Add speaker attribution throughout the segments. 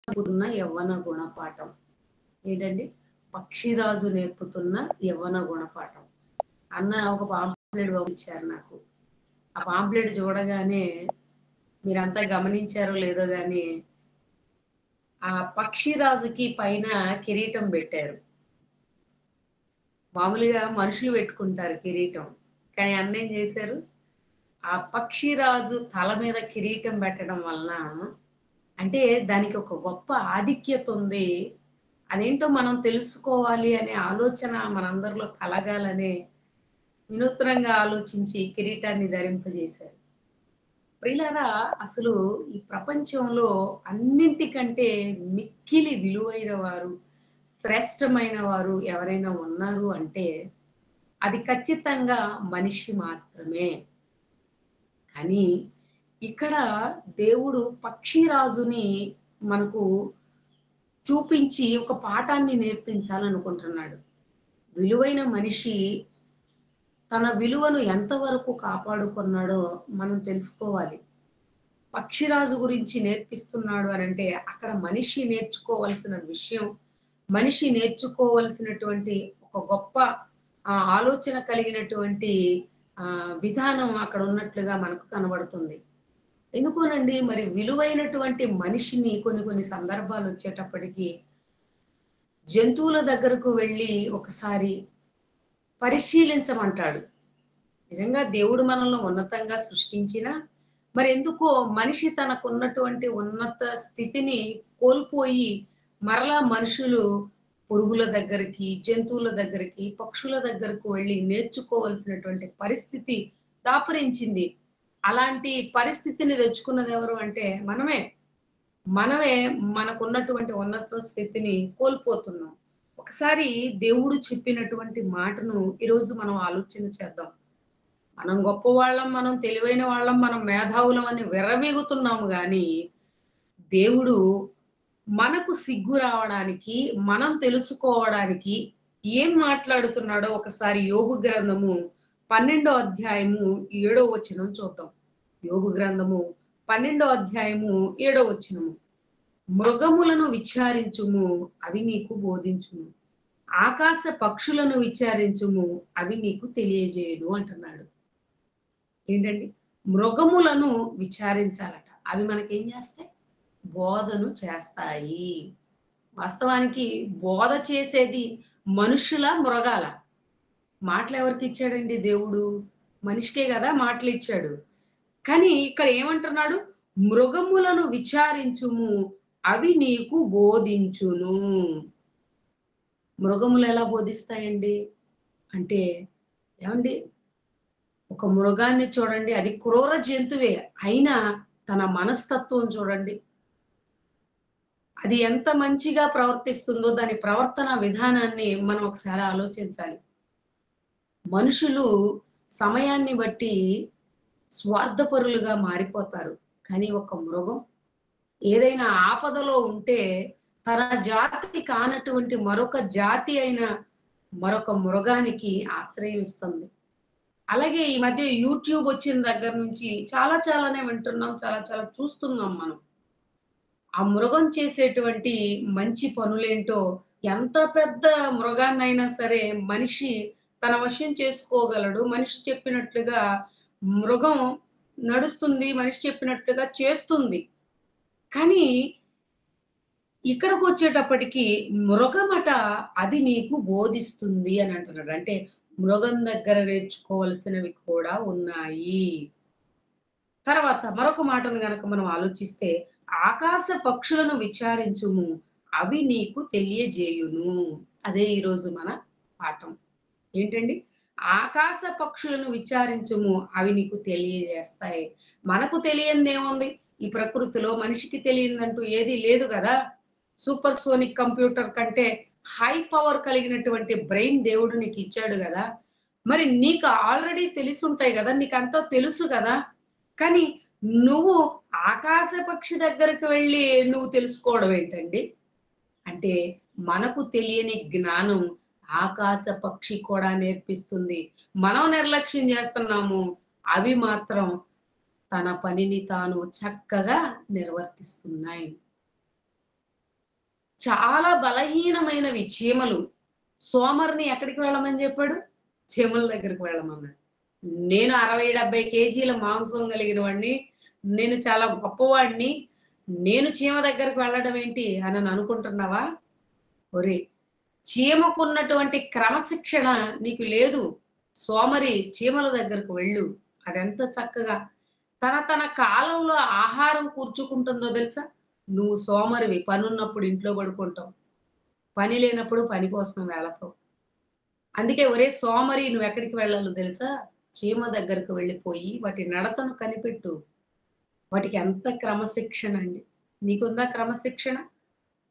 Speaker 1: నేర్పుతున్న యవ్వన గుణపాఠం. ఏంటండి? పక్షిరాజు నేర్పుతున్న యవ్వన గుణపాఠం అన్న ఒక పాంప్లెట్ పంపించారు నాకు. ఆ పాంప్లెట్ చూడగానే మీరంతా గమనించారో లేదో గాని ఆ పక్షిరాజుకి పైన కిరీటం పెట్టారు. మామూలుగా మనుషులు పెట్టుకుంటారు కిరీటం. కానీ అన్నేం చేశారు? ఆ పక్షిరాజు తల మీద కిరీటం పెట్టడం వలన అంటే దానికి ఒక గొప్ప ఆధిక్యత ఉంది. అదేంటో మనం తెలుసుకోవాలి అనే ఆలోచన మనందరిలో కలగాలనే వినూత్నంగా ఆలోచించి కిరీటాన్ని ధరింపజేశారు. ప్రియులారా, అసలు ఈ ప్రపంచంలో అన్నింటికంటే మిక్కిలి విలువైన వారు, శ్రేష్టమైన వారు ఎవరైనా ఉన్నారు అంటే అది ఖచ్చితంగా మనిషి మాత్రమే. కానీ ఇక్కడ దేవుడు పక్షిరాజుని మనకు చూపించి ఒక పాఠాన్ని నేర్పించాలనుకుంటున్నాడు. విలువైన మనిషి తన విలువను ఎంతవరకు కాపాడుకున్నాడో మనం తెలుసుకోవాలి. పక్షిరాజు గురించి నేర్పిస్తున్నాడు అనంటే అక్కడ మనిషి నేర్చుకోవాల్సిన విషయం, మనిషి నేర్చుకోవాల్సినటువంటి ఒక గొప్ప ఆలోచన కలిగినటువంటి విధానం అక్కడ ఉన్నట్లుగా మనకు కనబడుతుంది. ఎందుకోనండి మరి విలువైనటువంటి మనిషిని కొన్ని కొన్ని సందర్భాలొచ్చేటప్పటికి జంతువుల దగ్గరకు వెళ్ళి ఒకసారి పరిశీలించమంటాడు. నిజంగా దేవుడు మనల్ని ఉన్నతంగా సృష్టించినా, మరెందుకో మనిషి తనకున్నటువంటి ఉన్నత స్థితిని కోల్పోయి, మరలా మనుషులు పురుగుల దగ్గరికి, జంతువుల దగ్గరికి, పక్షుల దగ్గరకు వెళ్లి నేర్చుకోవాల్సినటువంటి పరిస్థితి దాపురించింది. అలాంటి పరిస్థితిని తెచ్చుకున్నదెవరు అంటే మనమే. మనమే మనకున్నటువంటి ఉన్నత స్థితిని కోల్పోతున్నాం. ఒకసారి దేవుడు చెప్పినటువంటి మాటను ఈరోజు మనం ఆలోచన చేద్దాం. మనం గొప్పవాళ్ళం, మనం తెలివైన వాళ్ళం, మనం మేధావులం అని విర్రవీగుతున్నాము గానీ, దేవుడు మనకు సిగ్గు రావడానికి, మనం తెలుసుకోవడానికి ఏం మాట్లాడుతున్నాడో ఒకసారి యోబు గ్రంథము 12 అధ్యాయము 7 వచనం చూద్దాం. యోబు గ్రంథము 12 అధ్యాయము 7 వచనము. మృగములను విచారించుము, అవి నీకు బోధించును. ఆకాశ పక్షులను విచారించుము, అవి నీకు తెలియజేయును అంటున్నాడు. ఏంటండి? మృగములను విచారించాలట. అవి మనకేం చేస్తాయి? బోధను చేస్తాయి. వాస్తవానికి బోధ చేసేది మనుషులా? మృగాలా? మాటలెవరికిచ్చాడండి దేవుడు? మనిషికే గదా మాటలిచ్చాడు. కానీ ఇక్కడ ఏమంటున్నాడు? మృగములను విచారించుము, అవి నీకు బోధించును. మృగములెలా బోధిస్తాయండి? అంటే ఏవండీ? ఒక మృగాన్ని చూడండి, అది క్రూర జంతువే. అయినా తన మనస్తత్వం చూడండి. అది ఎంత మంచిగా ప్రవర్తిస్తుందో దాని ప్రవర్తన విధానాన్ని మనం ఒకసారి ఆలోచించాలి. మనుషులు సమయాన్ని బట్టి స్వార్థపరులుగా మారిపోతారు. కానీ ఒక మృగం ఏదైనా ఆపదలో ఉంటే తన జాతి కానటువంటి మరొక జాతి అయిన మరొక మృగానికి ఆశ్రయం ఇస్తుంది. అలాగే ఈ మధ్య యూట్యూబ్ వచ్చిన దగ్గర నుంచి చాలానే వింటున్నాం. చాలా చూస్తున్నాం మనం. ఆ మృగం చేసేటువంటి మంచి పనులేంటో ఎంత పెద్ద మృగాన్నైనా సరే మనిషి తన వశం చేసుకోగలడు. మనిషి చెప్పినట్లుగా మృగం నడుస్తుంది. మనిషి చెప్పినట్లుగా చేస్తుంది. కానీ ఇక్కడికొచ్చేటప్పటికి మృగమట అది నీకు బోధిస్తుంది అని అంటున్నాడు. అంటే మృగం దగ్గర నేర్చుకోవాల్సినవి కూడా ఉన్నాయి. తర్వాత మరొక మాటను గనక మనం ఆలోచిస్తే, ఆకాశ పక్షులను విచారించుము, అవి నీకు తెలియజేయును. అదే ఈరోజు మన పాఠం. ఏంటండి? ఆకాశ పక్షులను విచారించుము, అవి నీకు తెలియజేస్తాయి. మనకు తెలియనిదేముంది? ఈ ప్రకృతిలో మనిషికి తెలియనిదంటూ ఏదీ లేదు గదా! సూపర్ సోనిక్ కంప్యూటర్ కంటే హై పవర్ కలిగినటువంటి బ్రెయిన్ దేవుడు నీకిచ్చాడు గదా! మరి నీకు ఆల్రెడీ తెలిసుంటాయి గదా! నీకంతా తెలుసు గదా! కానీ నువ్వు ఆకాశ పక్షి దగ్గరికి వెళ్లి నువ్వు తెలుసుకోవడం ఏంటండి? అంటే మనకు తెలియని జ్ఞానం ఆకాశ పక్షి కూడా నేర్పిస్తుంది. మనం నిర్లక్ష్యం చేస్తున్నాము. అవి మాత్రం తన పనిని తాను చక్కగా నిర్వర్తిస్తున్నాయి. చాలా బలహీనమైనవి చీమలు. సోమరిని ఎక్కడికి వెళ్ళమని చెప్పాడు? చీమల దగ్గరికి వెళ్ళమన్నాడు. నేను 60, 70 కేజీల మాంసం కలిగిన వాడిని. నేను చాలా గొప్పవాడిని. నేను చీమ దగ్గరికి వెళ్ళడం ఏంటి అని అనుకుంటున్నావా? ఒరేయ్! చీమకున్నటువంటి క్రమశిక్షణ నీకు లేదు. సోమరి చీమల దగ్గరకు వెళ్ళు. అదెంత చక్కగా తన కాలంలో ఆహారం కూర్చుకుంటుందో తెలుసా? నువ్వు సోమరివి. పనున్నప్పుడు ఇంట్లో పడుకుంటావు. పని లేనప్పుడు పని కోసం వెళతావు. అందుకే ఒరేయ్ సోమరి నువ్వెక్కడికి వెళ్ళాలో తెలుసా? చీమ దగ్గరకు వెళ్ళిపోయి వాటి నడతను కనిపెట్టు. వాటికి ఎంత క్రమశిక్షణ అండి. నీకుందా క్రమశిక్షణ?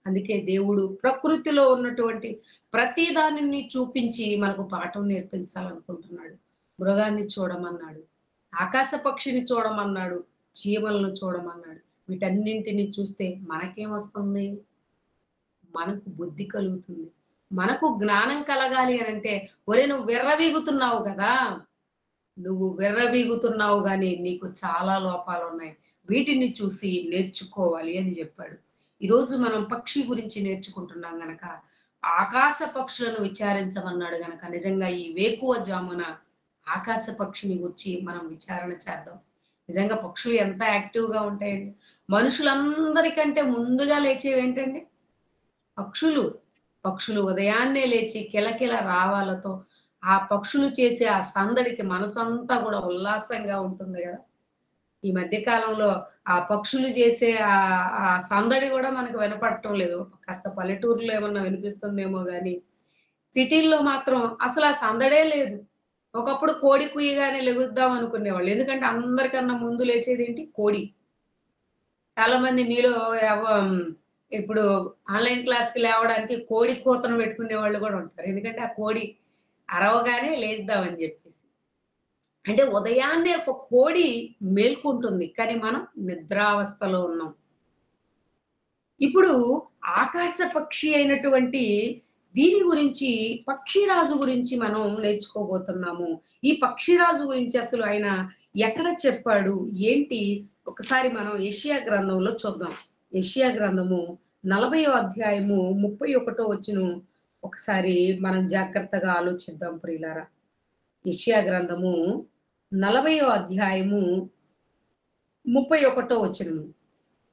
Speaker 1: అందుకే దేవుడు ప్రకృతిలో ఉన్నటువంటి ప్రతి దానిని చూపించి మనకు పాఠం నేర్పించాలనుకుంటున్నాడు. మృగాన్ని చూడమన్నాడు. ఆకాశ పక్షిని చూడమన్నాడు. చీమలను చూడమన్నాడు. వీటన్నింటిని చూస్తే మనకేమొస్తుంది? మనకు బుద్ధి కలుగుతుంది. మనకు జ్ఞానం కలగాలి అనంటే, ఒరేయ్ నువ్వు విర్రవీగుతున్నావు గదా! నువ్వు విర్రవీగుతున్నావు గానీ, నీకు చాలా లోపాలున్నాయి. వీటిని చూసి నేర్చుకోవాలి అని జెప్పాడు. ఈరోజు మనం పక్షి గురించి నేర్చుకుంటున్నాం గనక, ఆకాశ పక్షులను విచారించమన్నాడు గనక, నిజంగా ఈ వేకువ జామున ఆకాశ పక్షిని గూర్చి మనం విచారణ చేద్దాం. నిజంగా పక్షులు ఎంత యాక్టివ్‌గా ఉంటాయండి. మనుషులందరికంటే ముందుగా లేచేవేంటండి? పక్షులు. పక్షులు ఉదయాన్నే లేచి కిలకిల రావాలతో ఆ పక్షులు చేసే ఆ సందడికి మనసంతా గూడా ఉల్లాసంగా ఉంటుంది గదా! ఈ మధ్య కాలంలో ఆ పక్షులు చేసే ఆ సందడి గూడా మనకు వినపడటం లేదు. కాస్త పల్లెటూరులో ఏమన్నా వినిపిస్తుందేమో గానీ, సిటీల్లో మాత్రం అసలు ఆ సందడే లేదు. ఒకప్పుడు కోడి కూయగానే లెగుద్దాం అనుకునేవాళ్ళు. ఎందుకంటే అందరికన్నా ముందు లేచేదేంటి? కోడి. చాలా మంది మీలో ఇప్పుడు ఆన్‌లైన్ క్లాస్‌కి లేవడానికి కోడి కూతను పెట్టుకునే వాళ్ళు గూడా ఉంటారు. ఎందుకంటే ఆ కోడి అరవగానే లేద్దామని జెప్పేసి. అంటే ఉదయాన్నే ఒక కోడి మేల్కుంటుంది. కానీ మనం నిద్రావస్థలో ఉన్నాం. ఇప్పుడు ఆకాశ పక్షి అయినటువంటి దీని గురించి పక్షిరాజు గురించి మనం నేర్చుకోబోతున్నాము. ఈ పక్షిరాజు గురించి అసలు ఆయన ఎక్కడ చెప్పాడు? ఏంటి? ఒకసారి మనం యెషయా గ్రంథంలో చూద్దాం. యెషయా గ్రంథము 40వ అధ్యాయము 31 వచనం ఒకసారి మనం జాగ్రత్తగా ఆలోచిద్దాం ప్రియులారా. యెషయా గ్రంథము 40వ అధ్యాయము 31 వచనము.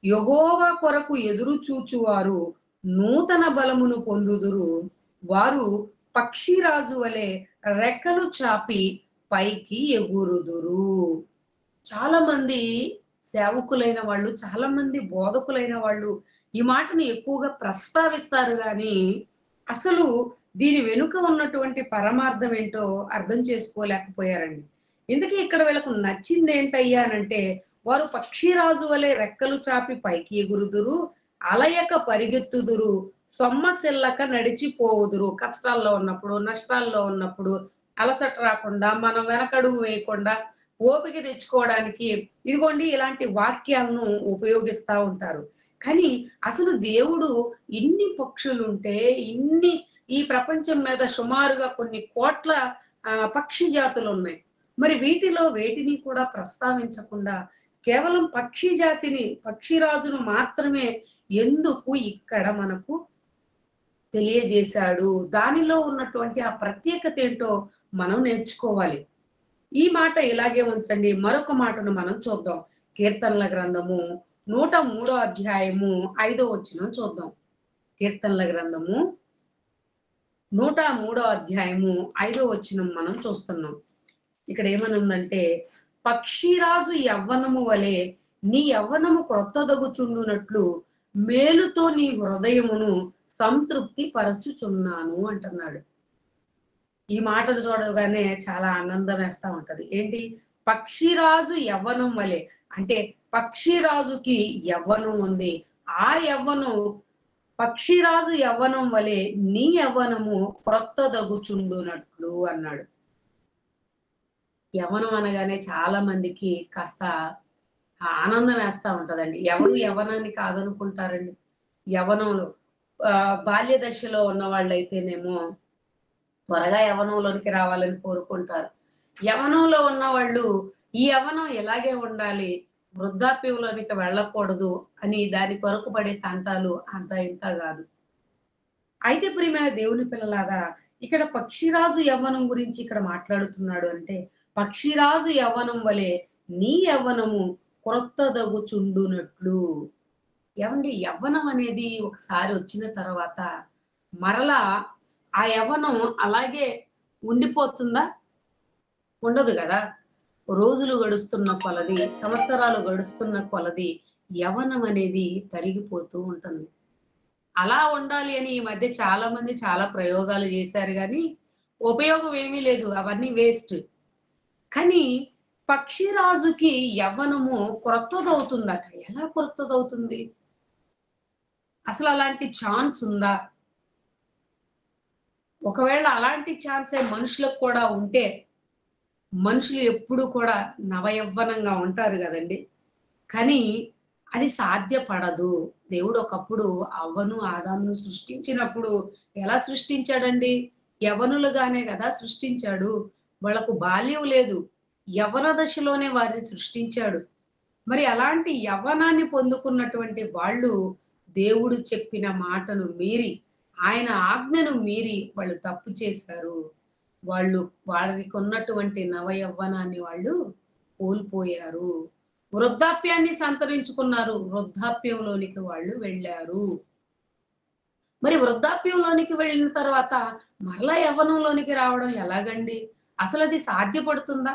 Speaker 1: యెహోవా కొరకు ఎదురు చూచువారు నూతన బలమును పొందుదురు. వారు పక్షిరాజు వలె రెక్కలు చాపి పైకి ఎగురుదురు. చాలా మంది సేవకులైన వాళ్ళు, చాలా మంది బోధకులైన వాళ్ళు ఈ మాటను ఎక్కువగా ప్రస్తావిస్తారు గానీ, అసలు దీని వెనుక ఉన్నటువంటి పరమార్థం ఏంటో అర్థం చేసుకోలేకపోయారండి. ఇంతకీ ఇక్కడ వీళ్ళకు నచ్చిందేంటయ్యా అనంటే, వారు పక్షిరాజు వలె రెక్కలు చాపి పైకి ఎగురుదురు, అలయక పరిగెత్తుదురు, సొమ్మసిల్లక నడిచిపోవుదురు. కష్టాల్లో ఉన్నప్పుడు, నష్టాల్లో ఉన్నప్పుడు, అలసట రాకుండా, మనం వెనకడుగు వేయకుండా ఓపిక తెచ్చుకోవడానికి ఇదిగోండి ఇలాంటి వాక్యాలను ఉపయోగిస్తా ఉంటారు. కానీ అసలు దేవుడు ఇన్ని పక్షులుంటే, ఇన్ని ఈ ప్రపంచం మీద సుమారుగా కొన్ని కోట్ల పక్షి జాతులున్నాయి. మరి వీటిలో వేటిని కూడా ప్రస్తావించకుండా కేవలం పక్షి జాతిని, పక్షిరాజును మాత్రమే ఎందుకు ఇక్కడ మనకు తెలియజేశాడు? దానిలో ఉన్నటువంటి ఆ ప్రత్యేకత ఏంటో మనం నేర్చుకోవాలి. ఈ మాట ఇలాగే ఉంచండి. మరొక మాటను మనం చూద్దాం. కీర్తనల గ్రంథము 103 అధ్యాయము 5 వచనం చూద్దాం. కీర్తనల గ్రంథము 103 అధ్యాయము 5 వచనం మనం చూస్తున్నాం. ఇక్కడ ఏమనుందంటే, పక్షిరాజు యవ్వనము వలె నీ యవ్వనము క్రొత్తదగుచుండునట్లు మేలుతో నీ హృదయమును సంతృప్తి పరచుచున్నాను అంటున్నాడు. ఈ మాటలు చూడగానే చాలా ఆనందం వేస్తా ఉంటది. ఏంటి? పక్షిరాజు యవ్వనం వలె. అంటే పక్షిరాజుకి యవ్వనం ఉంది. ఆ యవ్వనం పక్షిరాజు యవ్వనం వలె నీ యవ్వనము క్రొత్తదగుచుండునట్లు అన్నాడు. యవ్వనం అనగానే చాలా మందికి కాస్త ఆనందం వేస్తా ఉంటదండి. ఎవరు యవ్వనాన్ని కాదనుకుంటారండి. యవ్వనంలో బాల్య దశలో ఉన్న వాళ్ళైతేనేమో త్వరగా యవ్వనంలోనికి రావాలని కోరుకుంటారు. యవ్వనంలో ఉన్నవాళ్ళు ఈ యవ్వనం ఇలాగే ఉండాలి. వృద్ధాప్యంలోనికి వెళ్ళకూడదు అని దాని కొరకు పడే తంటాలు అంత ఇంత గాదు. అయితే ప్రియమైన దేవుని పిల్లలారా, ఇక్కడ పక్షిరాజు యవ్వనం గురించి ఇక్కడ మాట్లాడుతున్నాడు అంటే, పక్షిరాజు యవ్వనం వలె నీ యవ్వనము క్రొత్తదగుచుండునట్లు. ఏవండి, యవ్వనం అనేది ఒకసారి వచ్చిన తర్వాత మరలా ఆ యవ్వనం అలాగే ఉండిపోతుందా? ఉండదు గదా! రోజులు గడుస్తున్న కొలది, సంవత్సరాలు గడుస్తున్న కొలది యవ్వనం అనేది తరిగిపోతూ ఉంటుంది. అలా ఉండాలి అని ఈ మధ్య చాలా మంది చాలా ప్రయోగాలు జేశారు గానీ, ఉపయోగం ఏమీ లేదు. అవన్నీ వేస్ట్. కానీ పక్షిరాజుకి యవ్వనము క్రొత్తదవుతుందట. ఎలా క్రొత్తదవుతుంది? అసలలాంటి ఛాన్స్ ఉందా? ఒకవేళ అలాంటి ఛాన్సే మనుషులకు కూడా ఉంటే, మనుషులు ఎప్పుడూ కూడా నవయవ్వనంగా ఉంటారు గదండీ! కానీ అది సాధ్యపడదు. దేవుడు ఒకప్పుడు అవ్వను, ఆదామును సృష్టించినప్పుడు ఎలా సృష్టించాడండి? యవ్వనులుగానే గదా సృష్టించాడు. వాళ్ళకు బాల్యం లేదు. యవ్వన దశలోనే వారిని సృష్టించాడు. మరి అలాంటి యవ్వనాన్ని పొందుకున్నటువంటి వాళ్ళు దేవుడు చెప్పిన మాటను మీరి, ఆయన ఆజ్ఞను మీరి వాళ్ళు తప్పు చేశారు. వాళ్ళు వారికున్నటువంటి నవయవ్వనాన్ని వాళ్ళు కోల్పోయారు. వృద్ధాప్యాన్ని సంతరించుకున్నారు. వృద్ధాప్యంలోనికి వాళ్ళు వెళ్లారు. మరి వృద్ధాప్యంలోనికి వెళ్ళిన తర్వాత మరలా యవ్వనంలోనికి రావడం ఎలాగండి? అసలది సాధ్యపడుతుందా?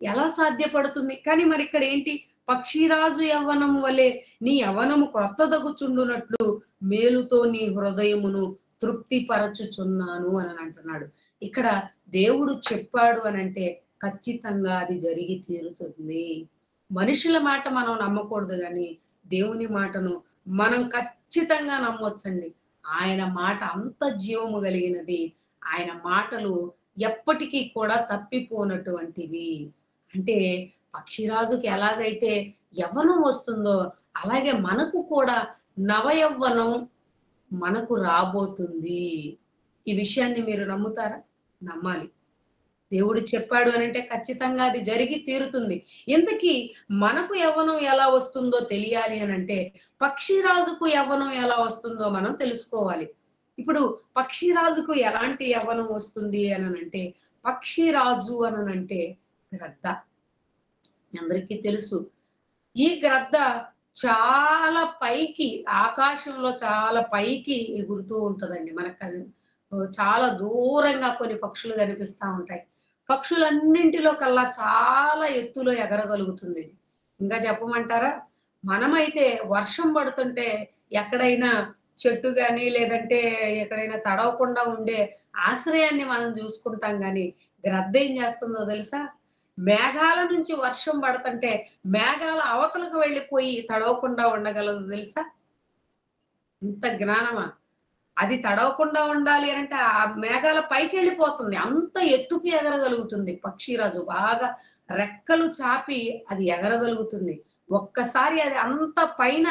Speaker 1: ఎలా సాధ్యపడుతుంది? కానీ మరిక్కడేంటి? పక్షిరాజు యవ్వనము వలె నీ యవ్వనము క్రొత్తదగుచుండునట్లు మేలుతో నీ హృదయమును తృప్తిపరచుచున్నాను అననంటున్నాడు. ఇక్కడ దేవుడు చెప్పాడు అనంటే ఖచ్చితంగా అది జరిగి తీరుతుంది. మనుషుల మాట మనం నమ్మకూడదు గానీ, దేవుని మాటను మనం ఖచ్చితంగా నమ్మొచ్చండి. ఆయన మాట అంత జీవము గలిగినది. ఆయన మాటలు ఎప్పటికీ కూడా తప్పిపోనటువంటివి. అంటే పక్షిరాజుకి ఎలాగైతే యవ్వనం వస్తుందో, అలాగే మనకు కూడా నవయవ్వనం మనకు రాబోతుంది. ఈ విషయాన్ని మీరు నమ్ముతారా? నమ్మాలి. దేవుడు చెప్పాడు అనంటే ఖచ్చితంగా అది జరిగి తీరుతుంది. ఇంతకీ మనకు యవ్వనం ఎలా వస్తుందో తెలియాలి అనంటే, పక్షిరాజుకు యవ్వనం ఎలా వస్తుందో మనం తెలుసుకోవాలి. ఇప్పుడు పక్షిరాజుకు ఎలాంటి యవ్వనం వస్తుంది అననంటే, పక్షిరాజు అననంటే గ్రద్ద. మీ అందరికీ తెలుసు. ఈ గ్రద్ద చాలా పైకి ఆకాశంలో చాలా పైకి ఎగురుతూ ఉంటదండి. చాలా దూరంగా కొన్ని పక్షులు కనిపిస్తా ఉంటాయి. పక్షులన్నింటిలో కల్లా చాలా ఎత్తులో ఎగరగలుగుతుంది ఇది. ఇంకా చెప్పమంటారా? మనమైతే వర్షం పడుతుంటే ఎక్కడైనా చెట్టు గాని, లేదంటే ఎక్కడైనా తడవకుండా ఉండే ఆశ్రయాన్ని మనం జూసుకుంటాం గానీ, గ్రద్ద ఏం జేస్తుందో దెలుసా? మేఘాల నుంచి వర్షం పడతంటే, మేఘాల అవతలకు వెళ్ళిపోయి తడవకుండా ఉండగలదు దెలుసా? ఇంత జ్ఞానమా? అది తడవకుండా ఉండాలి అనంటే, ఆ మేఘాల పైకెళ్ళిపోతుంది. అంత ఎత్తుకి ఎగరగలుగుతుంది పక్షిరాజు. బాగా రెక్కలు చాపి అది ఎగరగలుగుతుంది. ఒక్కసారి అది అంత పైన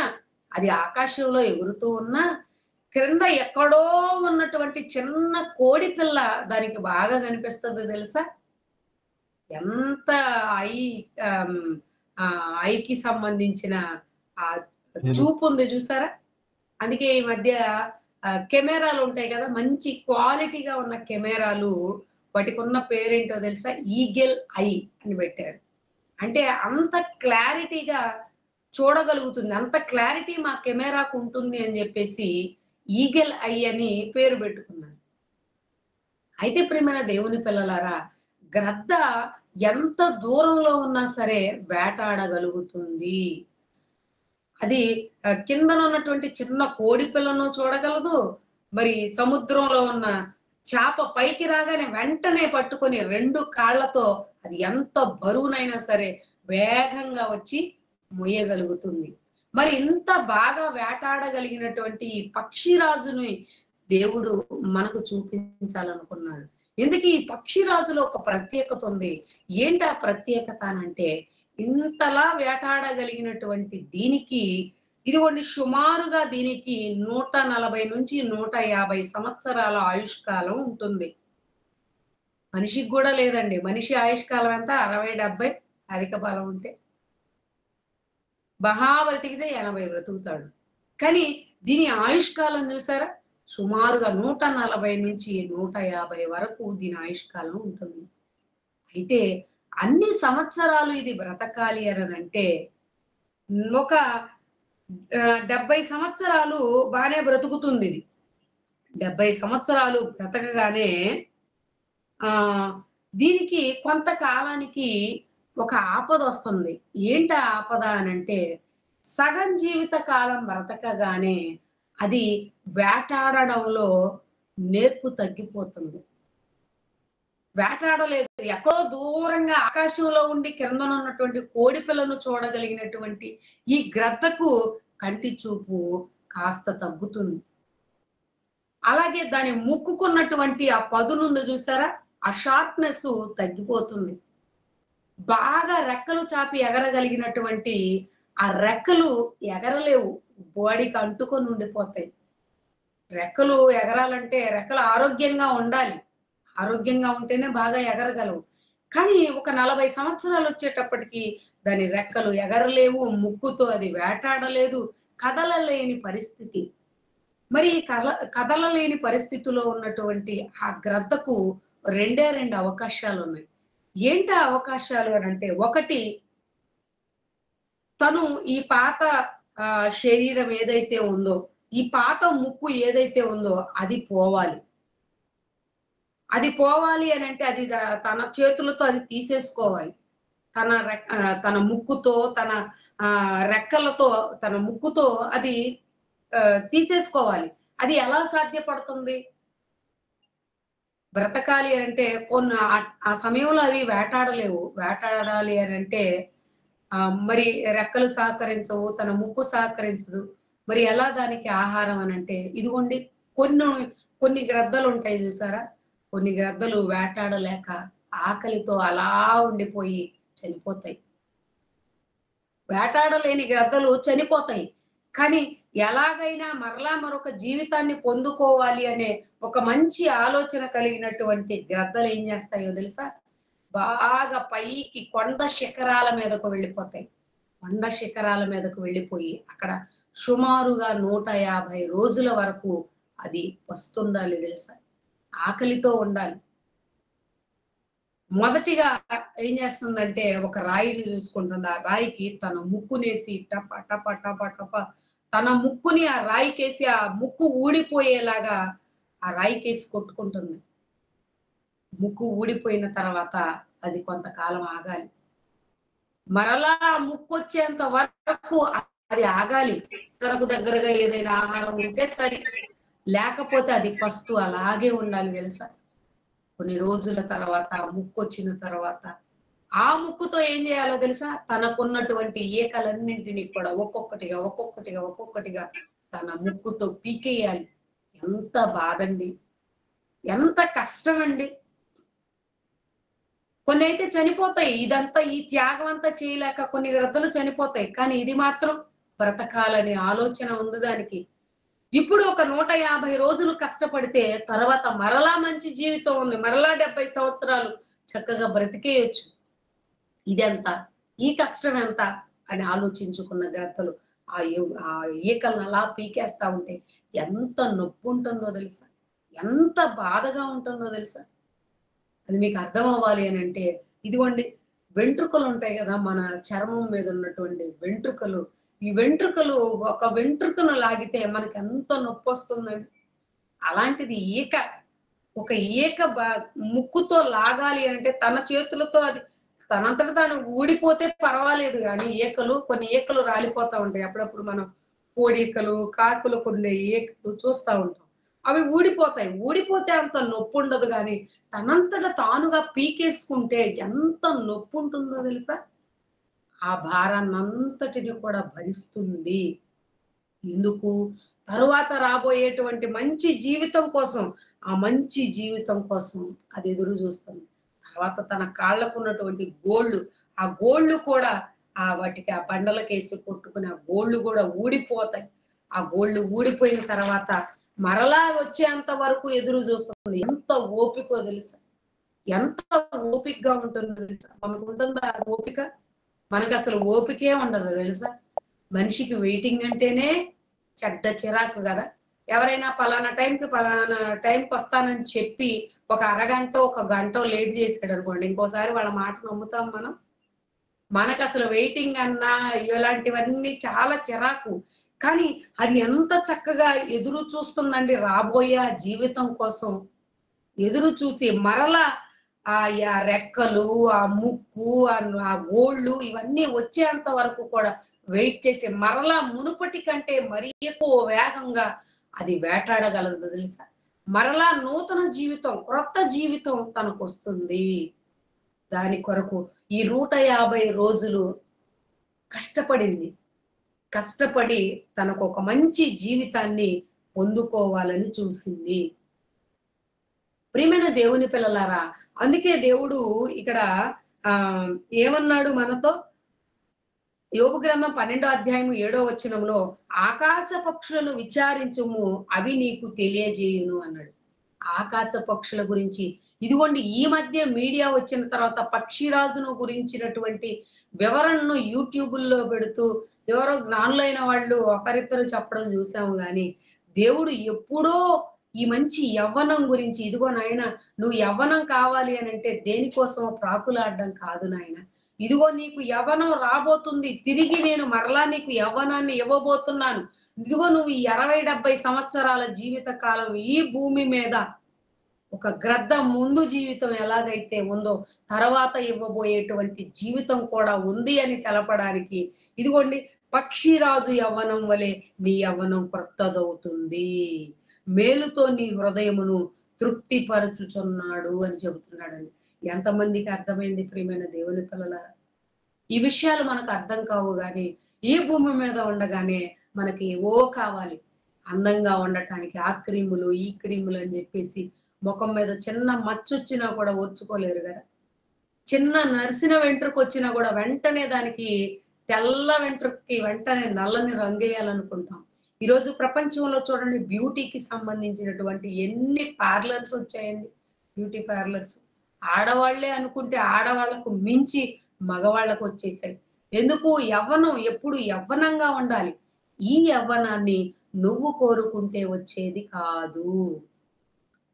Speaker 1: అది ఆకాశంలో ఎగురుతూ ఉన్నా, క్రింద ఎక్కడో ఉన్నటువంటి చిన్న కోడి పిల్ల దానికి బాగా కనిపిస్తదో తెలుసా? ఎంత ఐ ఆహ్, ఐకి సంబంధించిన ఆహ్,
Speaker 2: నేను
Speaker 1: చూపుంది జూసారా? అందుకే ఈ మధ్య కెమెరాలుంటాయి గదా! మంచి క్వాలిటీగా ఉన్న కెమెరాలు వాటికున్న పేరేంటో తెలుసా? ఈగెల్ ఐ అని బెట్టారు. అంటే అంత క్లారిటీగా చూడగలుగుతుంది. అంత క్లారిటీ మా కెమెరాకుంటుంది అని జెప్పేసి ఈగెల్ ఐ అని పేరు బెట్టుకున్నారు. అయితే ప్రియమైన దేవుని పిల్లలారా, గ్రద్ద ఎంత దూరంలో ఉన్నా సరే వేటాడగలుగుతుంది. అది కిందనున్నటువంటి చిన్న కోడి పిల్లను చూడగలదు. మరి సముద్రంలో ఉన్న చేప పైకి రాగానే వెంటనే పట్టుకొని 2 కాళ్ళతో అది ఎంత బరువునైనా సరే వేగంగా వచ్చి మొయ్యగలుగుతుంది. మరి ఇంత బాగా వేటాడగలిగినటువంటి ఈ పక్షిరాజుని దేవుడు మనకు చూపించాలనుకున్నాడు. ఇందుకే ఈ పక్షిరాజులో ఒక ప్రత్యేకత ఉంది. ఏంటి ఆ ప్రత్యేకత అనంటే, ఇంతలా వేటాడగలిగినటువంటి దీనికి ఇదిగోండి సుమారుగా దీనికి 140-150 సంవత్సరాల ఆయుష్కాలం ఉంటుంది. మనిషికి గూడా లేదండి. మనిషి ఆయుష్కాలం ఎంత? 60, 70 అధిక బలం ఉంటే. మహా బ్రతికితే 80 బ్రతుకుతాడు. కానీ దీని ఆయుష్కాలం జూసారా? సుమారుగా 140-150 వరకు దీని ఆయుష్కాలం ఉంటుంది. అయితే అన్ని సంవత్సరాలు ఇది బ్రతకాలి అననంటే ఒక 70 సంవత్సరాలు బానే బ్రతుకుతుందిది. 70 సంవత్సరాలు బ్రతకగానే ఆహ్, దీనికి కొంతకాలానికి ఒక ఆపదొస్తుంది. ఏంటా ఆపద అనంటే, సగం జీవిత కాలం బ్రతకగానే అది వేటాడడంలో నేర్పు తగ్గిపోతుంది. వేటాడలేదు. ఎక్కడో దూరంగా ఆకాశంలో ఉండి కిందనున్నటువంటి కోడి పిల్లను చూడగలిగినటువంటి ఈ గ్రద్దకు కంటి చూపు కాస్త తగ్గుతుంది. అలాగే దాని ముక్కుకున్నటువంటి ఆ పదునుంది చూసారా? ఆ షార్ప్‌నెస్సు తగ్గిపోతుంది. బాగా రెక్కలు చాపి ఎగరగలిగినటువంటి ఆ రెక్కలు ఎగరలేవు. బాడీకి అంటుకొని ఉండిపోతాయి. రెక్కలు ఎగరాలంటే రెక్కలు ఆరోగ్యంగా ఉండాలి. ఆరోగ్యంగా ఉంటేనే బాగా ఎగరగలవు. కానీ ఒక 40 సంవత్సరాలొచ్చేటప్పటికి దాని రెక్కలు ఎగరలేవు. ముక్కుతో అది వేటాడలేదు. కదలలేని పరిస్థితి. మరి ఈ కదలలేని పరిస్థితిలో ఉన్నటువంటి ఆ గ్రద్దకు రెండే 2 అవకాశాలున్నాయి. ఏంటా అవకాశాలు అనంటే, ఒకటి తను ఈ పాత శరీరం ఏదైతే ఉందో, ఈ పాత ముక్కు ఏదైతే ఉందో అది పోవాలి. అది పోవాలి అనంటే అది తన చేతులతో అది తీసేసుకోవాలి. తన ముక్కుతో, తన రెక్కలతో, తన ముక్కుతో అది తీసేసుకోవాలి. అది ఎలా సాధ్యపడుతుంది? బ్రతకాలి అంటే ఆ సమయంలో అవి వేటాడలేవు. వేటాడాలి అనంటే మరి రెక్కలు సహకరించవు. తన ముక్కు సహకరించదు. మరి ఎలా దానికి ఆహారం అనంటే ఇదిగోండి కొన్ని కొన్ని గ్రద్దలుంటాయి చూసారా? కొన్ని గ్రద్దలు వేటాడలేక ఆకలితో అలా ఉండిపోయి చనిపోతాయి. వేటాడలేని గ్రద్దలు చనిపోతాయి. కానీ ఎలాగైనా మరలా మరొక జీవితాన్ని పొందుకోవాలి అనే ఒక మంచి ఆలోచన కలిగినటువంటి గ్రద్దలేం జేస్తాయో దెలుసా? బాగా పైకి కొండ శిఖరాల మీదకు వెళ్ళిపోతాయి. కొండ శిఖరాల మీదకు వెళ్ళిపోయి, అక్కడ సుమారుగా 150 రోజుల వరకు అది పస్తుండాలి దెలుసా? ఆకలితో ఉండాలి. మొదటిగా ఏం చేస్తుందంటే, ఒక రాయిని చూసుకుంటుంది. ఆ రాయికి తన ముక్కునేసి టప టప టప టప తన ముక్కుని ఆ రాయికేసి, ఆ ముక్కు ఊడిపోయేలాగా ఆ రాయికేసి కొట్టుకుంటుంది. ముక్కు ఊడిపోయిన తర్వాత అది కొంతకాలం ఆగాలి. మరలా ముక్కొచ్చేంత వరకు అది ఆగాలి. తనకు దగ్గరగా ఏదైనా ఆహారం ఉంటే సరి. లేకపోతే అది పస్తు అలాగే ఉండాలి తెలుసా? కొన్ని రోజుల తర్వాత ముక్కొచ్చిన తర్వాత, ఆ ముక్కుతో ఏం జేయాలో తెలుసా? తనకున్నటువంటి ఈకలన్నింటిని కూడా ఒక్కొక్కటిగా, ఒక్కొక్కటిగా, ఒక్కొక్కటిగా తన ముక్కుతో పీకేయాలి. ఎంత బాధండి! ఎంత కష్టమండి! కొన్నైతే చనిపోతాయి. ఇదంతా ఈ త్యాగం అంతా చేయలేక కొన్ని గ్రద్దలు చనిపోతాయి. కానీ ఇది మాత్రం బ్రతకాలనే ఆలోచన ఉంది దానికి. ఇప్పుడు ఒక 150 రోజులు కష్టపడితే తర్వాత మరలా మంచి జీవితం ఉంది. మరలా 70 సంవత్సరాలు చక్కగా బ్రతికేయొచ్చు. ఇదెంత? ఈ కష్టం ఎంత? అని ఆలోచించుకున్న గ్రద్దలు ఆ ఈకలను అలా పీకేస్తా ఉంటే ఎంత నొప్పుంటుందో తెలుసా? ఎంత బాధగా ఉంటుందో తెలుసా? అది మీకు అర్థం అవ్వాలి అనంటే, ఇదిగోండి వెంట్రుకలుంటాయి గదా! మన చర్మం మీద ఉన్నటువంటి వెంట్రుకలు. ఈ వెంట్రుకలు ఒక వెంట్రుకను లాగితే మనకెంత నొప్పొస్తుందండి. అలాంటిది ఒక ఈక ముక్కుతో లాగాలి అంటే తన చేతులతో అది తనంతట తాను ఊడిపోతే పర్వాలేదు గానీ కొన్ని ఈకలు రాలిపోతా ఉంటాయి. అప్పుడప్పుడు మనం కోడీకలు, కాకులకుండే ఈకలు చూస్తా ఉంటాం. అవి ఊడిపోతాయి. ఊడిపోతే అంత నొప్పుండదు గానీ, తనంతట తానుగా పీకేసుకుంటే ఎంత నొప్పుంటుందో తెలుసా? ఆ భారాన్నంతటిని కూడా భరిస్తుంది. ఎందుకు? తరువాత రాబోయేటువంటి మంచి జీవితం కోసం, ఆ మంచి జీవితం కోసం అది ఎదురు జూస్తుంది. తర్వాత తన కాళ్ళకున్నటువంటి గోళ్ళు, ఆ గోళ్ళు కూడా వాటికి ఆ బండలకేసి కొట్టుకుని ఆ గోళ్ళు గూడా ఊడిపోతాయి. ఆ గోళ్ళు ఊడిపోయిన తర్వాత మరలా వచ్చేంత వరకు ఎదురు జూస్తుంది. ఎంత ఓపికో దెలుసా? ఎంత ఓపికగా ఉంటుందో తెలుసా? మనకుంటుందా ఆ ఓపిక? మనకసలు ఓపికే ఉండదు దెలుసా? మనిషికి వెయిటింగ్ అంటేనే చెడ్డ చిరాకు గదా! ఎవరైనా పలానా టైంకి పలానా టైంకి వస్తానని చెప్పి ఒక అరగంటో ఒక గంటో లేట్ చేసాడు అనుకోండి, ఇంకోసారి వాళ్ళ మాట నమ్ముతాం మనం? మనకసలు వెయిటింగ్ అన్నా ఇలాంటివన్నీ చాలా చిరాకు. కానీ అది ఎంత చక్కగా ఎదురు చూస్తుందండి రాబోయే ఆ జీవితం కోసం. ఎదురు చూసి మరలా రెక్కలు, ఆ ముక్కు, ఆ గోళ్ళు ఇవన్నీ వచ్చేంత వరకు కూడా వెయిట్ చేసి మరలా మునుపటి కంటే మరీ ఎక్కువ వేగంగా అది వేటాడగలదు తెలుసా? మరలా నూతన జీవితం, క్రొత్త జీవితం తనకొస్తుంది. దాని కొరకు ఈ 150 రోజులు కష్టపడింది. కష్టపడి తనకొక మంచి జీవితాన్ని పొందుకోవాలని చూసింది. ప్రియమైన దేవుని పిల్లలారా, అందుకే దేవుడు ఇక్కడ ఆహ్, ఏమన్నాడు మనతో? యోబు గ్రంథం 12 అధ్యాయం 7 వచనంలో ఆకాశ పక్షులను విచారించుము అవి నీకు తెలియజేయును అన్నాడు. ఆకాశ పక్షుల గురించి ఇదిగోండి ఈ మధ్య మీడియా వచ్చిన తర్వాత పక్షిరాజును గురించినటువంటి వివరణను యూట్యూబుల్లో పెడుతూ ఎవరో జ్ఞానులైన వాళ్ళు ఒకరిద్దరు చెప్పడం చూసాము గాని, దేవుడు ఎప్పుడో ఈ మంచి యవ్వనం గురించి ఇదిగో నాయనా నువ్వు యవ్వనం కావాలి అనంటే దేనికోసమో ప్రాకులాడడం కాదు నాయనా. ఇదిగో నీకు యవ్వనం రాబోతుంది. తిరిగి నేను మరలా నీకు యవ్వనాన్ని ఇవ్వబోతున్నాను. ఇదిగో నువ్వు ఈ 60, 70 సంవత్సరాల జీవిత కాలం ఈ భూమి మీద ఒక గ్రద్ద ముందు జీవితం ఎలాగైతే ఉందో, తర్వాత ఇవ్వబోయేటువంటి జీవితం కూడా ఉంది అని తెలపడానికి, ఇదిగోండి పక్షిరాజు యవ్వనం వలె నీ యవ్వనం క్రొత్తదవుతుంది. మేలుతో నీ హృదయమును తృప్తిపరచుచున్నాడు అని చెబుతున్నాడండి. ఎంతమందికి అర్థమైంది ప్రియమైన దేవుని పిల్లలారా? ఈ విషయాలు మనకు అర్థం కావు గానీ, ఈ భూమి మీద ఉండగానే మనకి ఏవో కావాలి. అందంగా ఉండటానికి ఆ క్రీములు, ఈ క్రీములు అని జెప్పేసి మొఖం మీద చిన్న మచ్చొచ్చినా కూడా ఓర్చుకోలేరు గదా! చిన్న నరిసిన వెంట్రుకొచ్చినా గూడా వెంటనే దానికి తెల్ల వెంట్రుకకి వెంటనే నల్లని రంగేయాలనుకుంటాం. ఈరోజు ప్రపంచంలో చూడండి బ్యూటీకి సంబంధించినటువంటి ఎన్ని పార్లర్స్ వచ్చాయండి. Beauty parlours. ఆడవాళ్ళే అనుకుంటే ఆడవాళ్ళకు మించి మగవాళ్ళకొచ్చేసాయి. ఎందుకు? యవ్వనం ఎప్పుడు యవ్వనంగా ఉండాలి. ఈ యవ్వనాన్ని నువ్వు కోరుకుంటే వచ్చేది కాదు.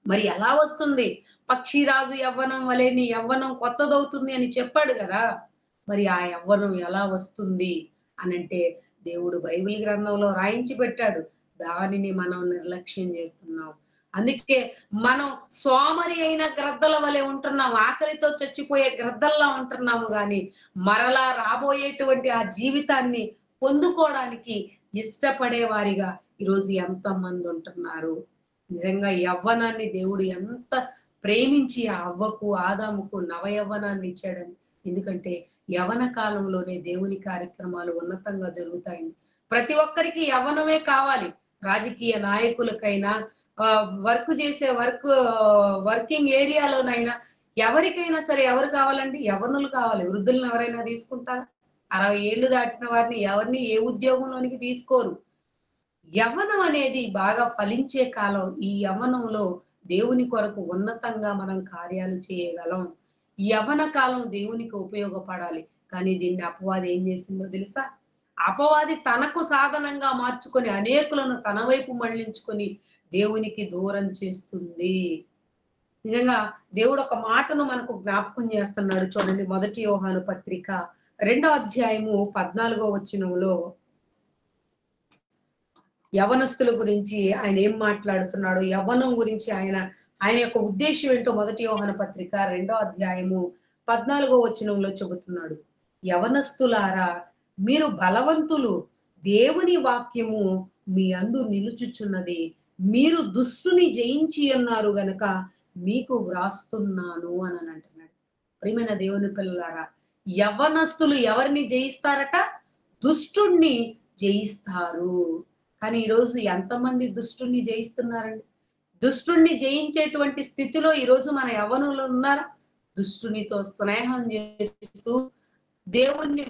Speaker 1: మరి ఎలా వస్తుంది? పక్షిరాజు యవ్వనం వలె నీ యవ్వనం కొత్తదవుతుంది అని చెప్పాడు గదా! మరి ఆ యవ్వనం ఎలా వస్తుంది అనంటే, దేవుడు బైబిల్ గ్రంథంలో రాయించి పెట్టాడు. దానిని మనం నిర్లక్ష్యం జేస్తున్నాం. అందుకే మనం సోమరి అయిన గ్రద్దల వలె ఉంటున్నాం. ఆకలితో చచ్చిపోయే గ్రద్దల్లా ఉంటున్నాము గానీ, మరలా రాబోయేటువంటి ఆ జీవితాన్ని పొందుకోవడానికి ఇష్టపడే వారిగా ఈరోజు ఎంతమందుంటున్నారు. నిజంగా యవ్వనాన్ని దేవుడు ఎంత ప్రేమించి ఆ అవ్వకు, ఆదాముకు నవయవ్వనాన్ని ఇచ్చాడండి. ఎందుకంటే యవ్వన కాలంలోనే దేవుని కార్యక్రమాలు ఉన్నతంగా జరుగుతాయండి. ప్రతి ఒక్కరికి యవ్వనమే కావాలి. రాజకీయ నాయకులకైనా, వర్క్ చేసే వర్కింగ్ ఏరియాలోనైనా ఎవరికైనా సరే ఎవరు కావాలండి? యవ్వనులు కావాలి. వృద్ధులను ఎవరైనా తీసుకుంటారా? 60 ఏళ్ళు దాటిన వారిని ఎవరిని ఏ ఉద్యోగంలోనికి తీసుకోరు. యవ్వనం అనేది బాగా ఫలించే కాలం. ఈ యవ్వనంలో దేవుని కొరకు ఉన్నతంగా మనం కార్యాలు చేయగలం. ఈ యవ్వన కాలం దేవునికి ఉపయోగపడాలి. కానీ దీన్ని అపవాది ఏం చేసిందో తెలుసా? అపవాది తనకు సాధనంగా మార్చుకొని అనేకులను తన వైపు మళ్ళించుకొని దేవునికి దూరం చేస్తుంది. నిజంగా దేవుడు ఒక మాటను మనకు జ్ఞాపకం చేస్తున్నాడు చూడండి. 1 యోహాను పత్రిక 2వ అధ్యాయము 14వ వచనంలో యవ్వనస్తుల గురించి ఆయన ఏం మాట్లాడుతున్నాడు? యవ్వనం గురించి ఆయన యొక్క ఉద్దేశ్యం ఏంటో 1 యోహాను పత్రిక 2వ అధ్యాయము 14వ వచనంలో చెబుతున్నాడు. యవ్వనస్తులారా మీరు బలవంతులు, దేవుని వాక్యము మీ అందు నిలుచుచున్నది. మీరు దుష్టుని జయించి ఉన్నారు గనక మీకు వ్రాస్తున్నాను అని అంటున్నాడు. ప్రియమైన దేవుని పిల్లలారా, యవ్వనస్తులు ఎవరిని జయిస్తారట? దుష్టుణ్ణి జయిస్తారు. కానీ ఈరోజు ఎంతమంది దుష్టుణ్ణి జయిస్తున్నారండి? దుష్టుణ్ణి జయించేటువంటి స్థితిలో ఈరోజు మన యవ్వనులు ఉన్నారా? దుష్టునితో స్నేహం చేస్తూ, దేవుణ్ణి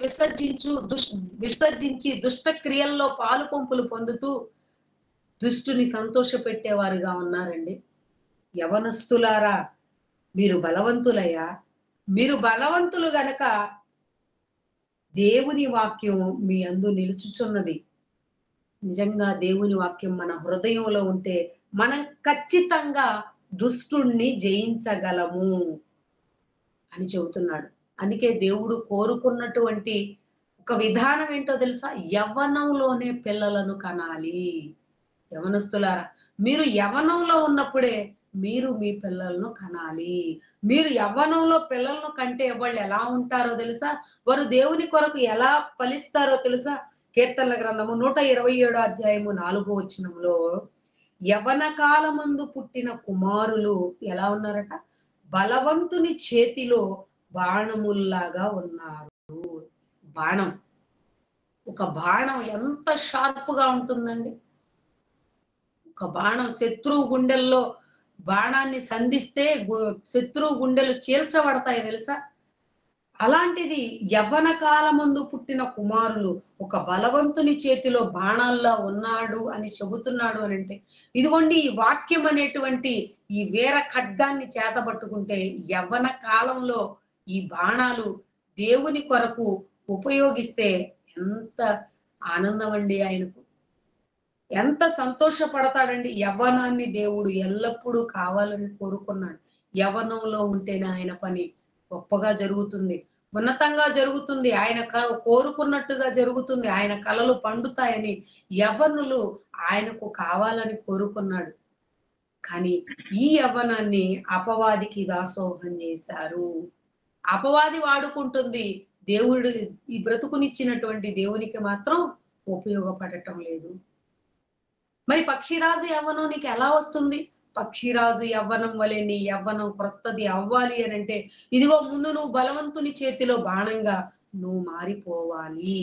Speaker 1: విసర్జించి దుష్ట క్రియల్లో పాలు పంపులు పొందుతూ, దుష్టుని సంతోషపెట్టేవారుగా ఉన్నారండి. యవ్వనస్తులారా మీరు బలవంతులయ్యా! మీరు బలవంతులు గనక దేవుని వాక్యం మీ యందు నిలుచుచున్నది. నిజంగా దేవుని వాక్యం మన హృదయంలో ఉంటే మనం ఖచ్చితంగా దుష్టుణ్ణి జయించగలము అని చెబుతున్నాడు. అందుకే దేవుడు కోరుకున్నటువంటి ఒక విధానం ఏంటో తెలుసా? యవ్వనంలోనే పిల్లలను కనాలి. యవ్వనస్తులారా, మీరు యవ్వనంలో ఉన్నప్పుడే మీరు మీ పిల్లలను కనాలి. మీరు యవ్వనంలో పిల్లలను కంటే వాళ్ళెలా ఉంటారో తెలుసా? వారు దేవుని కొరకు ఎలా ఫలిస్తారో తెలుసా? కీర్తనల గ్రంథము 127 అధ్యాయము 4 వచనంలో యవ్వన కాలమందు పుట్టిన కుమారులు ఎలా ఉన్నారట? బలవంతుని చేతిలో బాణముల్లాగా ఉన్నారు. బాణం. ఒక బాణం ఎంత షార్ప్‌గా ఉంటుందండి. ఒక బాణం శత్రువు గుండెల్లో బాణాన్ని సంధిస్తే శత్రువు గుండెలు చీల్చబడతాయి తెలుసా? అలాంటిది యవ్వన కాలమందు పుట్టిన కుమారులు ఒక బలవంతుని చేతిలో బాణాల్లా ఉన్నాడు అని చెబుతున్నాడు అనంటే, ఇదిగోండి ఈ వాక్యం అనేటువంటి ఈ వీర ఖడ్గాన్ని చేతబట్టుకుంటే యవ్వన కాలంలో ఈ బాణాలు దేవుని కొరకు ఉపయోగిస్తే ఎంత ఆనందమండి ఆయనకు. ఎంత సంతోషపడతాడండి. యవ్వనాన్ని దేవుడు ఎల్లప్పుడూ కావాలని కోరుకున్నాడు. యవ్వనంలో ఉంటేనే ఆయన పని గొప్పగా జరుగుతుంది. ఉన్నతంగా జరుగుతుంది. ఆయన కోరుకున్నట్టుగా జరుగుతుంది. ఆయన కలలు పండుతాయని యవ్వనులు ఆయనకు కావాలని కోరుకున్నాడు. కానీ ఈ యవ్వనాన్ని అపవాదికి దాసోహం చేశారు. అపవాది వాడుకుంటుంది. దేవుడు ఈ బ్రతుకునిచ్చినటువంటి దేవునికి మాత్రం ఉపయోగపడటం లేదు. మరి పక్షిరాజు యవ్వనం నీకెలా వస్తుంది? పక్షిరాజు యవ్వనం వలె నీ యవ్వనం క్రొత్తది అవ్వాలి అనంటే, ఇదిగో ముందు నువ్వు బలవంతుని చేతిలో బాణంగా నువ్వు మారిపోవాలి.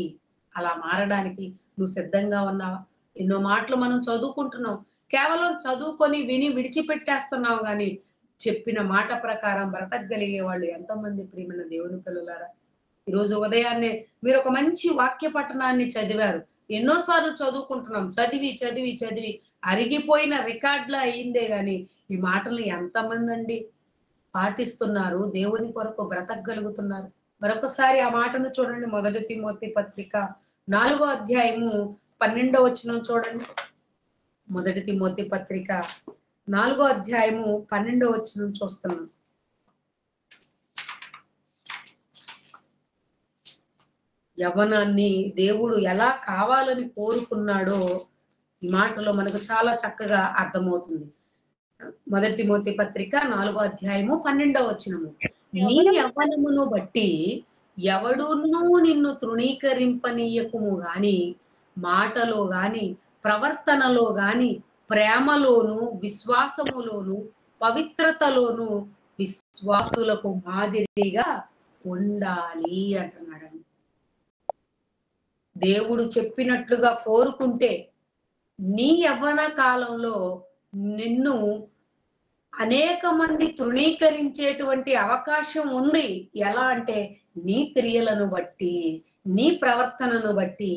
Speaker 1: అలా మారడానికి నువ్వు సిద్ధంగా ఉన్నావా? ఎన్నో మాటలు మనం చదువుకుంటున్నాం. కేవలం చదువుకొని విని విడిచిపెట్టేస్తున్నాం గానీ, చెప్పిన మాట ప్రకారం బ్రతకగలిగే వాళ్ళు ఎంతమంది ప్రియమైన దేవుని పిల్లలారా? ఈరోజు ఉదయాన్నే మీరొక మంచి వాక్య పఠనాన్ని చదివారు. ఎన్నో సార్లు చదువుకుంటున్నాం. చదివి, చదివి, చదివి అరిగిపోయిన రికార్డ్‌లా అయిందే గాని, ఈ మాటలు ఎంతమందండి పాటిస్తున్నారు? దేవుని కొరకు బ్రతకగలుగుతున్నారు? మరొకసారి ఆ మాటను చూడండి. మొదటి తిమోతి పత్రిక 4 అధ్యాయము 12 వచనం చూడండి. మొదటి తిమోతి పత్రిక 4 అధ్యాయము 12 వచనం చూస్తున్నాం. యవ్వనాన్ని దేవుడు ఎలా కావాలని కోరుకున్నాడో ఈ మాటలో మనకు చాలా చక్కగా అర్థమవుతుంది. మొదటి తిమోతి పత్రిక 4 అధ్యాయము 12 వచనము. నీ
Speaker 2: యవ్వనం
Speaker 1: యవ్వనమును బట్టి ఎవడునూ నిన్ను తృణీకరింపనీయకుము గాని, మాటలో గాని, ప్రవర్తనలో గాని, ప్రేమలోను, విశ్వాసములోను, పవిత్రతలోను విశ్వాసులకు మాదిరిగా ఉండాలి అంటున్నాడండి. దేవుడు చెప్పినట్లుగా కోరుకుంటే, నీ యవ్వన కాలంలో నిన్ను అనేక మంది తృణీకరించేటువంటి అవకాశం ఉంది. ఎలా అంటే, నీ క్రియలను బట్టి, నీ ప్రవర్తనను బట్టి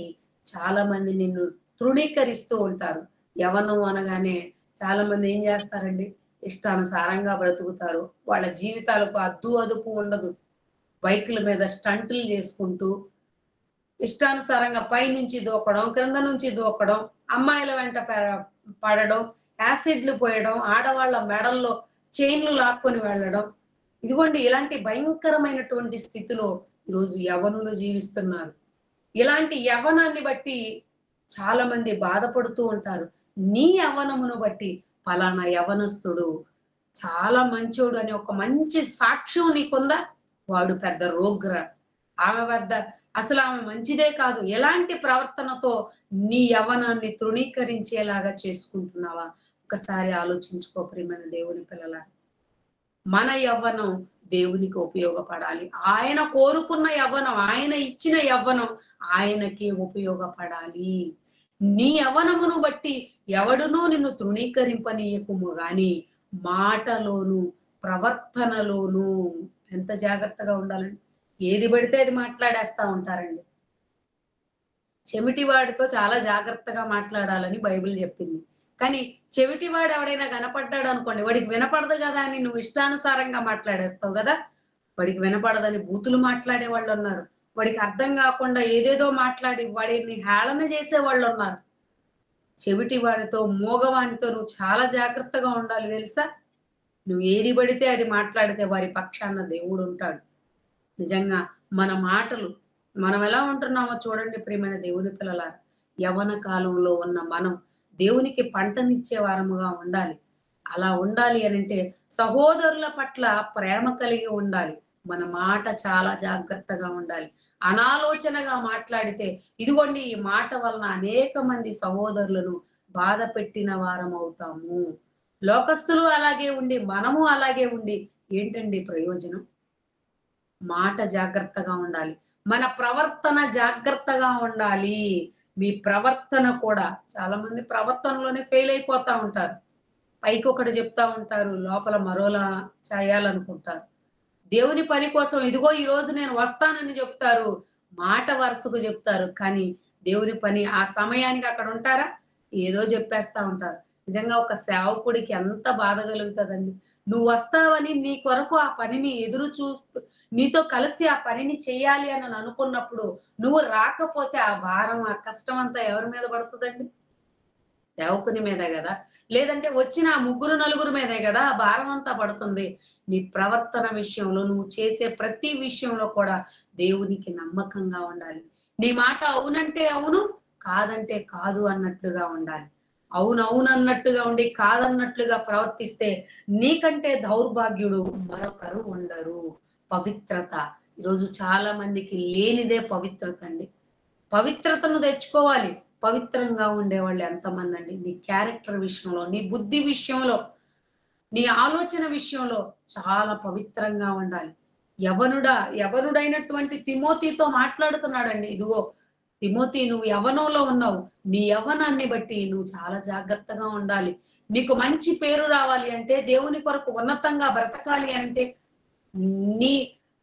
Speaker 1: చాలా మంది నిన్ను తృణీకరిస్తూ ఉంటారు. యవ్వనం అనగానే చాలా మంది ఏం జేస్తారండి, ఇష్టానుసారంగా బ్రతుకుతారు. వాళ్ళ జీవితాలకు అద్దు, అదుపు ఉండదు. బైకుల మీద స్టంటులు జేసుకుంటూ ఇష్టానుసారంగా పైనుంచి దూకడం, క్రింద నుంచి దూకడం, అమ్మాయిల వెంట పడడం, యాసిడ్‌లు పోయడం, ఆడవాళ్ళ మెడల్లో చైన్‌లు లాక్కొని వెళ్ళడం. ఇదిగోండి ఇలాంటి భయంకరమైనటువంటి స్థితిలో ఈరోజు యవ్వనులు జీవిస్తున్నారు. ఇలాంటి యవ్వనాన్ని బట్టి చాలా మంది బాధపడుతూ ఉంటారు. నీ యవ్వనమును బట్టి ఫలానా యవ్వనస్తుడు చాలా మంచోడు అని ఒక మంచి సాక్ష్యం నీకుందా? వాడు పెద్ద రోగ్ర. ఆమె వద్ద అసలామె మంచిదే కాదు. ఎలాంటి ప్రవర్తనతో నీ యవ్వనాన్ని తృణీకరించేలాగా చేసుకుంటున్నావా? ఒకసారి ఆలోచించుకో ప్రియమైన దేవుని పిల్లలారా. మన యవ్వనం దేవునికి ఉపయోగపడాలి. ఆయన కోరుకున్న యవ్వనం, ఆయన ఇచ్చిన యవ్వనం ఆయనకే ఉపయోగపడాలి. నీ యవ్వనమును బట్టి ఎవడునూ నిన్ను తృణీకరింపనీయకుము గాని, మాటలోను, ప్రవర్తనలోను ఎంత జాగ్రత్తగా ఉండాలండి. ఏది పడితే అది మాట్లాడేస్తా ఉంటారండి. చెమిటివాడితో చాలా జాగ్రత్తగా మాట్లాడాలని బైబిల్ జెప్పింది. కానీ చెవిటివాడు ఎవడైనా కనపడ్డాడనుకోండి, వాడికి వినపడదు గదా అని నువ్వు ఇష్టానుసారంగా మాట్లాడేస్తావు గదా! వాడికి వినపడదని బూతులు మాట్లాడే వాళ్ళున్నారు. వాడికి అర్థం గాకుండా ఏదేదో మాట్లాడి వాడిని హేళన జేసేవాళ్ళున్నారు. చెవిటి వారితో, మూగవానితో నువ్వు చాలా జాగ్రత్తగా ఉండాలి తెలుసా? నువ్వు ఏది పడితే అది మాట్లాడితే వారి పక్షాన దేవుడుంటాడు. నిజంగా మన మాటలు మనం ఎలా ఉంటున్నామో చూడండి ప్రియమైన దేవుని పిల్లలారా. యవ్వన కాలంలో ఉన్న మనం దేవునికి పంటనిచ్చే వారముగా ఉండాలి. అలా ఉండాలి అనంటే సహోదరుల పట్ల ప్రేమ కలిగి ఉండాలి. మన మాట చాలా జాగ్రత్తగా ఉండాలి. అనాలోచనగా మాట్లాడితే ఇదిగోండి ఈ మాట వలన అనేక మంది సహోదరులను బాధ పెట్టిన వారమవుతాము. లోకస్తులు అలాగే ఉండి, మనము అలాగే ఉండి ఏంటండి ప్రయోజనం? మాట జాగ్రత్తగా ఉండాలి. మన ప్రవర్తన జాగ్రత్తగా ఉండాలి. మీ ప్రవర్తన కూడా చాలామంది ప్రవర్తనలోనే ఫెయిల్ అయిపోతా ఉంటారు. పైకొకటి చెప్తా ఉంటారు. లోపల మరోలా చేయాలనుకుంటారు. దేవుని పని కోసం ఇదిగో ఈరోజు నేను వస్తానని చెప్తారు. మాట వరుసకు చెప్తారు. కానీ దేవుని పని ఆ సమయానికి అక్కడ ఉంటారా? ఏదో చెప్పేస్తా ఉంటారు. నిజంగా ఒక సేవకుడికి ఎంత బాధ కలుగుతదండి. నువ్వు వస్తావని నీ కొరకు ఆ పనిని ఎదురు చూస్తూ నీతో కలిసి ఆ పనిని చేయాలి అని అనుకున్నప్పుడు నువ్వు రాకపోతే ఆ భారం, ఆ కష్టం అంతా ఎవరి మీద పడుతదండి? సేవకుని మీదే గదా! లేదంటే వచ్చిన ఆ ముగ్గురు, నలుగురు మీదే గదా! ఆ భారమంతా పడుతుంది. నీ ప్రవర్తన విషయంలో, నువ్వు చేసే ప్రతి విషయంలో కూడా దేవునికి నమ్మకంగా ఉండాలి. నీ మాట అవునంటే అవును, కాదంటే కాదు అన్నట్లుగా ఉండాలి. అవునవునన్నట్టుగా ఉండి, కాదన్నట్లుగా ప్రవర్తిస్తే నీకంటే దౌర్భాగ్యుడు మరొకరు ఉండరు. పవిత్రత. ఈరోజు చాలా మందికి లేనిదే పవిత్రత అండి. పవిత్రతను తెచ్చుకోవాలి. పవిత్రంగా ఉండేవాళ్ళు ఎంతమందండి? నీ క్యారెక్టర్ విషయంలో, నీ బుద్ధి విషయంలో, నీ ఆలోచన విషయంలో చాలా పవిత్రంగా ఉండాలి. యవనుడైనటువంటి తిమోతితో మాట్లాడుతున్నాడండి. ఇదిగో తిమోతి నువ్వు యవ్వనంలో ఉన్నావు. నీ యవ్వనాన్ని బట్టి నువ్వు చాలా జాగ్రత్తగా ఉండాలి. నీకు మంచి పేరు రావాలి అంటే, దేవుని కొరకు ఉన్నతంగా బ్రతకాలి అంటే నీ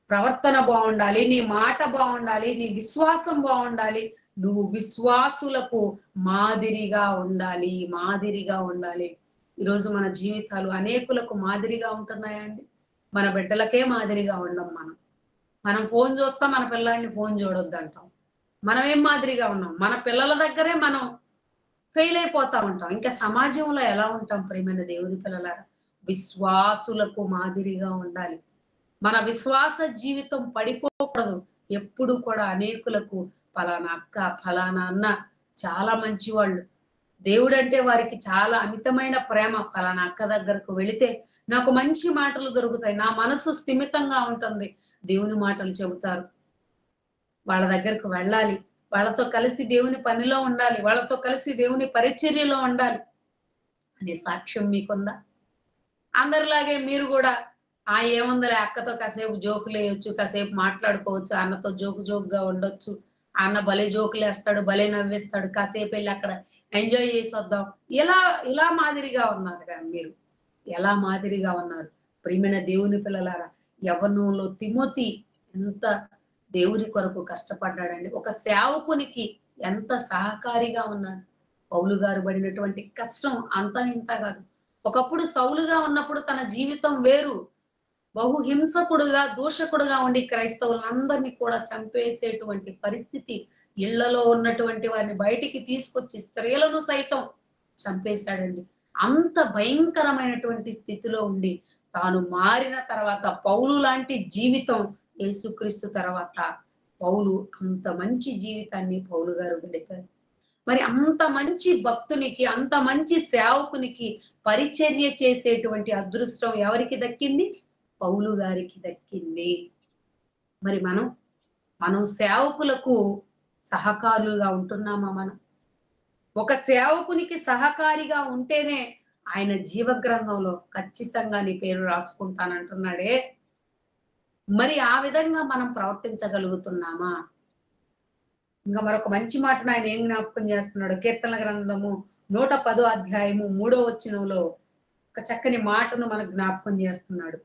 Speaker 1: ప్రవర్తన బావుండాలి. నీ మాట బావుండాలి. నీ విశ్వాసం బావుండాలి. నువ్వు విశ్వాసులకు మాదిరిగా ఉండాలి. మాదిరిగా ఉండాలి. ఈరోజు మన జీవితాలు అనేకులకు మాదిరిగా ఉంటున్నాయా అండి? మన బిడ్డలకే మాదిరిగా ఉండం మనం. మనం ఫోను జూస్తాం. మన పిల్లాడిని ఫోను జూడొద్దంటాం. మనం ఏం మాదిరిగా ఉన్నాం? మన పిల్లల దగ్గరే మనం ఫెయిల్ అయిపోతా ఉంటాం. ఇంకా సమాజంలో ఎలా ఉంటాం ప్రియమైన దేవుని పిల్లలారా? విశ్వాసులకు మాదిరిగా ఉండాలి. మన విశ్వాస జీవితం పడిపోకూడదు. ఎప్పుడు కూడా అనేకులకు పలానా అక్క, ఫలానా అన్న చాలా మంచివాళ్ళు. దేవుడంటే వారికి చాలా అమితమైన ప్రేమ. పలానా అక్క దగ్గరకు వెళితే నాకు మంచి మాటలు దొరుకుతాయి. నా మనసు స్థిమితంగా ఉంటుంది. దేవుని మాటలు చెబుతారు. వాళ్ళ దగ్గరకు వెళ్ళాలి. వాళ్ళతో కలిసి దేవుని పనిలో ఉండాలి. వాళ్ళతో కలిసి దేవుని పరిచర్యలో ఉండాలి అనే సాక్ష్యం మీకుందా? అందరిలాగే మీరు గూడా ఏముందిలే అక్కతో కాసేపు జోకులేయొచ్చు, కాసేపు మాట్లాడుకోవచ్చు, అన్నతో జోక్‌గా ఉండొచ్చు. ఆ అన్న భలే జోకులేస్తాడు, భలే నవ్విస్తాడు. కాసేపెళ్లి అక్కడ ఎంజాయ్ చేసొద్దాం. ఇలా ఇలా మాదిరిగా ఉన్నారుగా మీరు. ఎలా మాదిరిగా ఉన్నారు. ప్రియమైన దేవుని పిల్లలారా, యవ్వనంలో తిమోతి ఎంత దేవుని కొరకు కష్టపడ్డాడండి. ఒక సేవకునికి ఎంత సహకారిగా ఉన్నాడు. పౌలు గారు పడినటువంటి కష్టం అంతా ఇంతా గాదు. ఒకప్పుడు సౌలుగా ఉన్నప్పుడు తన జీవితం వేరు. బహు హింసకుడుగా, దూషకుడుగా ఉండి క్రైస్తవులందరిని కూడా చంపేసేటువంటి పరిస్థితి. ఇళ్ళలో ఉన్నటువంటి వారిని బయటికి తీసుకొచ్చి స్త్రీలను సైతం చంపేశాడండి. అంత భయంకరమైనటువంటి స్థితిలో ఉండి, తాను మారిన తర్వాత పౌలు లాంటి జీవితం యేసుక్రీస్తు తర్వాత పౌలు అంత మంచి జీవితాన్ని పౌలు గారు గడిపారు. మరి అంత మంచి భక్తునికి, అంత మంచి సేవకునికి పరిచర్య చేసేటువంటి అదృష్టం ఎవరికి దక్కింది? పౌలు గారికి దక్కింది. మరి మనం సేవకులకు సహకారులుగా ఉంటున్నామా మనం? ఒక సేవకునికి సహకారిగా ఉంటేనే ఆయన జీవగ్రంథంలో ఖచ్చితంగా నీ పేరు రాసుకుంటానంటున్నాడే. మరి ఆ విధంగా మనం ప్రవర్తించగలుగుతున్నామా? ఇంకా మరొక మంచి మాటను ఆయన ఏం జ్ఞాపకం చేస్తున్నాడు? కీర్తనల గ్రంథము 110 అధ్యాయము 3 వచనంలో ఒక చక్కని మాటను మనకు జ్ఞాపకం చేస్తున్నాడు.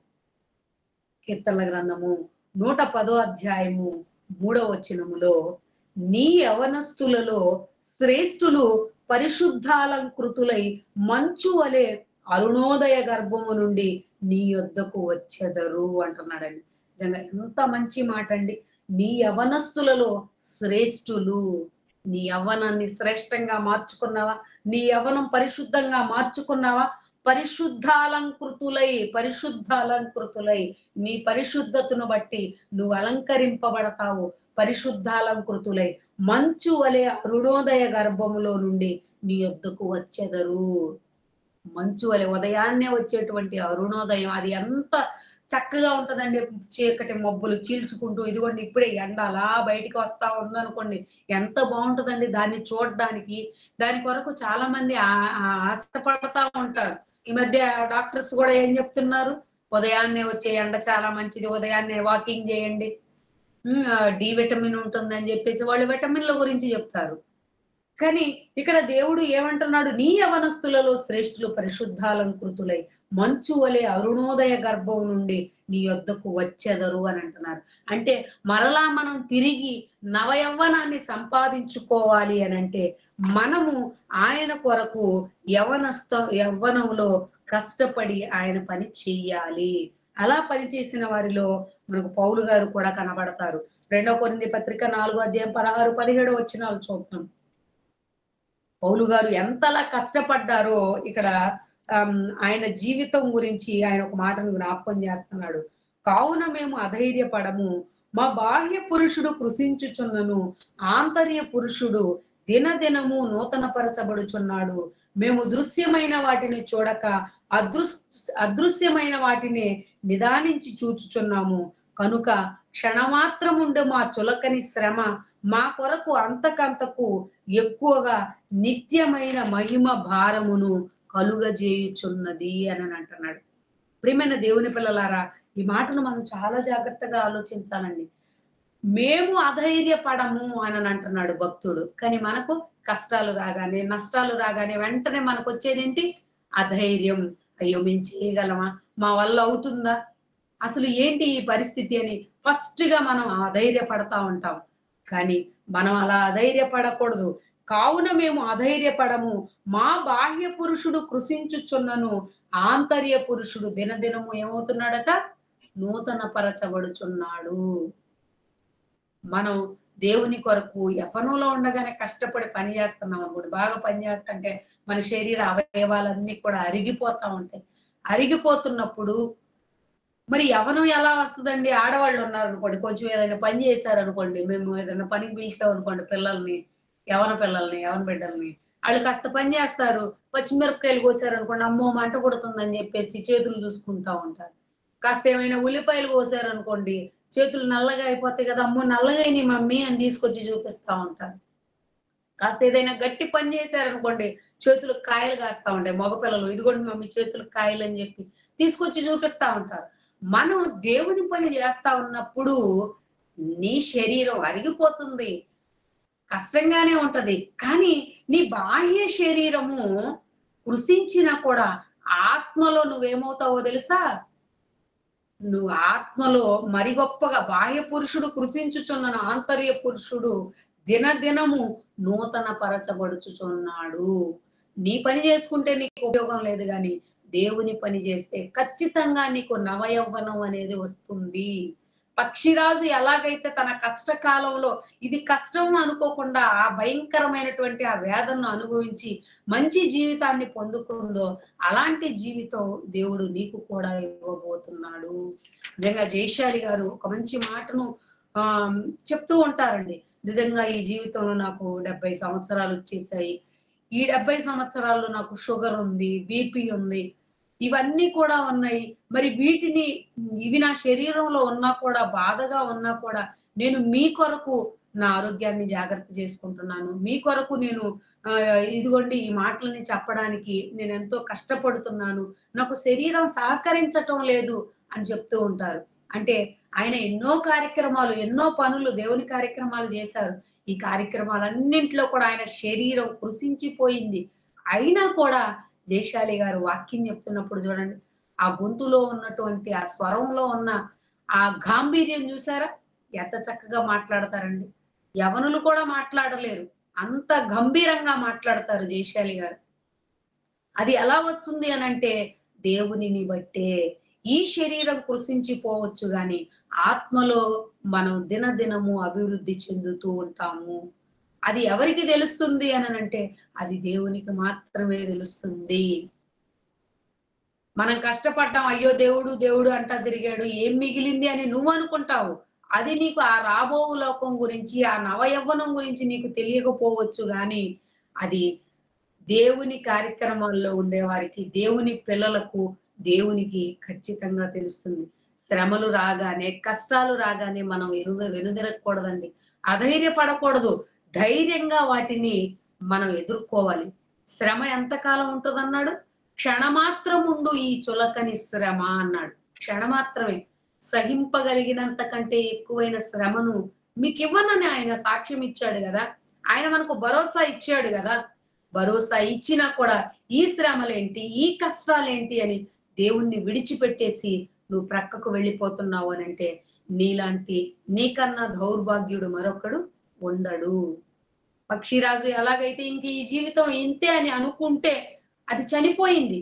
Speaker 1: కీర్తనల గ్రంథము 110 అధ్యాయము 3 వచనములో నీ యవనస్తులలో శ్రేష్ఠులు పరిశుద్ధాలంకృతులై మంచు వలె అరుణోదయ గర్భము నుండి నీ యొద్దకు వచ్చెదరు అంటున్నాడండి. నిజంగా ఎంత మంచి మాట అండి. నీ యవనస్తులలో శ్రేష్ఠులు. నీ యవ్వనాన్ని శ్రేష్టంగా మార్చుకున్నావా? నీ యవ్వనం పరిశుద్ధంగా మార్చుకున్నావా? పరిశుద్ధాలంకృతులై నీ పరిశుద్ధతను బట్టి నువ్వు అలంకరింపబడతావు. పరిశుద్ధాలంకృతులై మంచు వలె అరుణోదయ గర్భములో నుండి నీ యొద్దకు వచ్చెదరు. మంచు వలె ఉదయాన్నే వచ్చేటువంటి అరుణోదయం అది ఎంత చక్కగా ఉంటదండి. చీకటి మబ్బులు చీల్చుకుంటూ ఇదిగోండి ఇప్పుడే ఎండ అలా బయటికి వస్తా ఉందనుకోండి. ఎంత బావుంటదండి దాన్ని చూడడానికి. దాని కొరకు చాలా మంది ఆశపడతా ఉంటారు. ఈ మధ్య డాక్టర్స్ గూడా ఏం జెప్తున్నారు? ఉదయాన్నే వచ్చే ఎండ చాలా మంచిది. ఉదయాన్నే వాకింగ్ జేయండి. డి విటమిన్ ఉంటుందని జెప్పేసి వాళ్ళు విటమిన్‌ల గురించి జెప్తారు. కానీ ఇక్కడ దేవుడు ఏమంటున్నాడు? నీ యవనస్తులలో శ్రేష్ఠులు పరిశుద్ధాలంకృతులై మంచు వలె అరుణోదయ గర్భం నుండి నీ యొద్దకు వచ్చెదరు అని అంటున్నారు. అంటే మరలా మనం తిరిగి నవయవ్వనాన్ని సంపాదించుకోవాలి అనంటే మనము ఆయన కొరకు యవ్వనంలో కష్టపడి ఆయన పని చెయ్యాలి. అలా పని చేసిన వారిలో మనకు పౌలు గారు కూడా కనబడతారు. 2 కొరింథీ పత్రిక 4 అధ్యాయం 16, 17 వచనాలు చూద్దాం. పౌలు గారు ఎంతలా కష్టపడ్డారో ఇక్కడ ఆయన జీవితం గురించి ఆయన ఒక మాటను జ్ఞాపకం చేస్తున్నాడు. కావున మేము అధైర్యపడము. మా బాహ్య పురుషుడు కృషించుచున్నను, ఆంతర్య పురుషుడు దినదినము నూతనపరచబడుచున్నాడు. మేము దృశ్యమైన వాటిని చూడక అదృశ్యమైన వాటిని నిదానించి చూచుచున్నాము. కనుక క్షణమాత్రముండు మా చులకని శ్రమ మా కొరకు అంతకంతకు ఎక్కువగా నిత్యమైన మహిమ భారమును కలుగజేయుచున్నది అని అంటున్నాడు. ప్రియమైన దేవుని పిల్లలారా, ఈ మాటను మనం చాలా జాగ్రత్తగా ఆలోచించాలండి. మేము అధైర్యపడము అని అంటున్నాడు భక్తుడు. కానీ మనకు కష్టాలు రాగానే, నష్టాలు రాగానే వెంటనే మనకొచ్చేదేంటి? అధైర్యం. అయ్యో! మేము చేయగలమా? మా వల్ల అవుతుందా? అసలు ఏంటి ఈ పరిస్థితి అని ఫస్ట్‌గా మనం అధైర్యపడతా ఉంటాం. కానీ మనం అలా అధైర్యపడకూడదు. కావున మేము అధైర్యపడము. మా బాహ్య పురుషుడు కృషించుచున్నను, ఆంతర్య పురుషుడు దినదినము ఏమవుతున్నాడట? నూతన పరచబడుచున్నాడు. మనం దేవుని కొరకు యవ్వనంలో ఉండగానే కష్టపడి పని చేస్తున్నాం అనుకోండి. బాగా పని చేస్తుంటే మన శరీర అవయవాలన్నీ కూడా అరిగిపోతా ఉంటాయి. అరిగిపోతున్నప్పుడు మరి యవ్వనం ఎలా వస్తదండి? ఆడవాళ్ళున్నారనుకోండి, కొంచెం ఏదైనా పని జేశారనుకోండి, మేము ఏదైనా పనికి పిలిచామనుకోండి పిల్లల్ని, యవ్వన బిడ్డల్ని. ఆళ్ళు కాస్త పని జేస్తారు. పచ్చిమిరపకాయలు కోసారనుకోండి, అమ్మో! మంట పుడుతుందని జెప్పేసి చేతులు జూసుకుంటా ఉంటారు. కాస్త ఏమైనా ఉల్లిపాయలు కోసారనుకోండి, చేతులు నల్లగా అయిపోతాయి గదా! అమ్మో! నల్లగయినియి మమ్మీ అని తీసుకొచ్చి చూపిస్తా ఉంటారు. కాస్త ఏదైనా గట్టి పని జేశారనుకోండి, చేతులకు కాయలు గాస్తా ఉంటాయి. మగ పిల్లలు ఇదిగోండి మమ్మీ చేతులకు కాయలని జెప్పి తీసుకొచ్చి చూపిస్తా ఉంటారు. మనం దేవుని పని జేస్తా ఉన్నప్పుడు నీ శరీరం అరిగిపోతుంది. కష్టంగానే ఉంటది. కానీ నీ బాహ్య శరీరము కృషించినా కూడా ఆత్మలో నువ్వేమవుతావో తెలుసా? నువ్వు ఆత్మలో మరి గొప్పగా బాహ్య పురుషుడు కృషించుచున్నను, ఆంతర్య పురుషుడు దినదినము నూతన పరచబడుచుచున్నాడు. నీ పని చేసుకుంటే నీకు ఉపయోగం లేదు గాని, దేవుని పని చేస్తే ఖచ్చితంగా నీకు నవయవ్వనం అనేది వస్తుంది. పక్షిరాజు ఎలాగైతే తన కష్టకాలంలో ఇది కష్టం అనుకోకుండా ఆ భయంకరమైనటువంటి ఆ వేదనను అనుభవించి మంచి జీవితాన్ని పొందుకుందో, అలాంటి జీవితం దేవుడు నీకు కూడా ఇవ్వబోతున్నాడు. నిజంగా జయశాలి గారు ఒక మంచి మాటను ఆహ్, చెప్తూ ఉంటారండి. నిజంగా ఈ జీవితంలో నాకు 70 సంవత్సరాలొచ్చేసాయి. ఈ 70 సంవత్సరాల్లో నాకు షుగర్ ఉంది, బీపీ ఉంది. ఇవన్నీ కూడా ఉన్నాయి. మరి వీటిని ఇవి నా శరీరంలో ఉన్నా కూడా, బాధగా ఉన్నా కూడా, నేను మీ కొరకు నా ఆరోగ్యాన్ని జాగ్రత్త చేసుకుంటున్నాను. మీ కొరకు నేను ఇదిగోండి ఈ మాటలని చెప్పడానికి నేనెంతో కష్టపడుతున్నాను. నాకు శరీరం సహకరించటం లేదు అని చెప్తూ ఉంటారు. అంటే ఆయన ఎన్నో కార్యక్రమాలు, ఎన్నో పనులు దేవుని కార్యక్రమాలు జేశారు. ఈ కార్యక్రమాలన్నింటిలో కూడా ఆయన శరీరం కృషించిపోయింది. అయినా కూడా జయశాలి గారు వాక్యం చెప్తున్నప్పుడు చూడండి. ఆ గొంతులో ఉన్నటువంటి ఆ స్వరంలో ఉన్న ఆ గాంభీర్యం చూసారా? ఎంత చక్కగా మాట్లాడతారండి. యవనులు కూడా మాట్లాడలేరు. అంత గంభీరంగా మాట్లాడతారు జయశాలి గారు. అది ఎలా వస్తుంది అనంటే దేవునిని బట్టే. ఈ శరీరం కృషించిపోవచ్చు గాని, ఆత్మలో మనం దినదినము అభివృద్ధి చెందుతూ ఉంటాము. అది ఎవరికి తెలుస్తుంది అనంటే అది దేవునికి మాత్రమే తెలుస్తుంది. మనం కష్టపడ్డాం. అయ్యో! దేవుడు, దేవుడు అంటా తిరిగాడు. ఏం మిగిలింది అని నువ్వనుకుంటావు. అది నీకు ఆ రాబో లోకం గురించి, ఆ నవయవ్వనం గురించి నీకు తెలియకపోవచ్చు గానీ, అది దేవుని కార్యక్రమాల్లో ఉండేవారికి, దేవుని పిల్లలకు, దేవునికి ఖచ్చితంగా తెలుస్తుంది. శ్రమలు రాగానే, కష్టాలు రాగానే మనం వెనుదిరగకూడదండి. అధైర్యపడకూడదు. ధైర్యంగా వాటిని మనం ఎదుర్కోవాలి. శ్రమ ఎంతకాలం ఉంటదన్నాడు? క్షణమాత్రముండు ఈ చులకని శ్రమ అన్నాడు. క్షణమాత్రమే. సహింపగలిగినంత కంటే ఎక్కువైన శ్రమను మీకివ్వనని ఆయన సాక్ష్యం ఇచ్చాడు గదా! ఆయన మనకు భరోసా ఇచ్చాడు గదా! భరోసా ఇచ్చినా కూడా ఈ శ్రమలేంటి, ఈ కష్టాలేంటి అని దేవుణ్ణి విడిచిపెట్టేసి నువ్వు ప్రక్కకు వెళ్ళిపోతున్నావు అనంటే, నీలాంటి నీకన్నా దౌర్భాగ్యుడు మరొకడు ఉండడు. పక్షిరాజు ఎలాగైతే ఇంక ఈ జీవితం ఇంతే అని అనుకుంటే అది చనిపోయింది.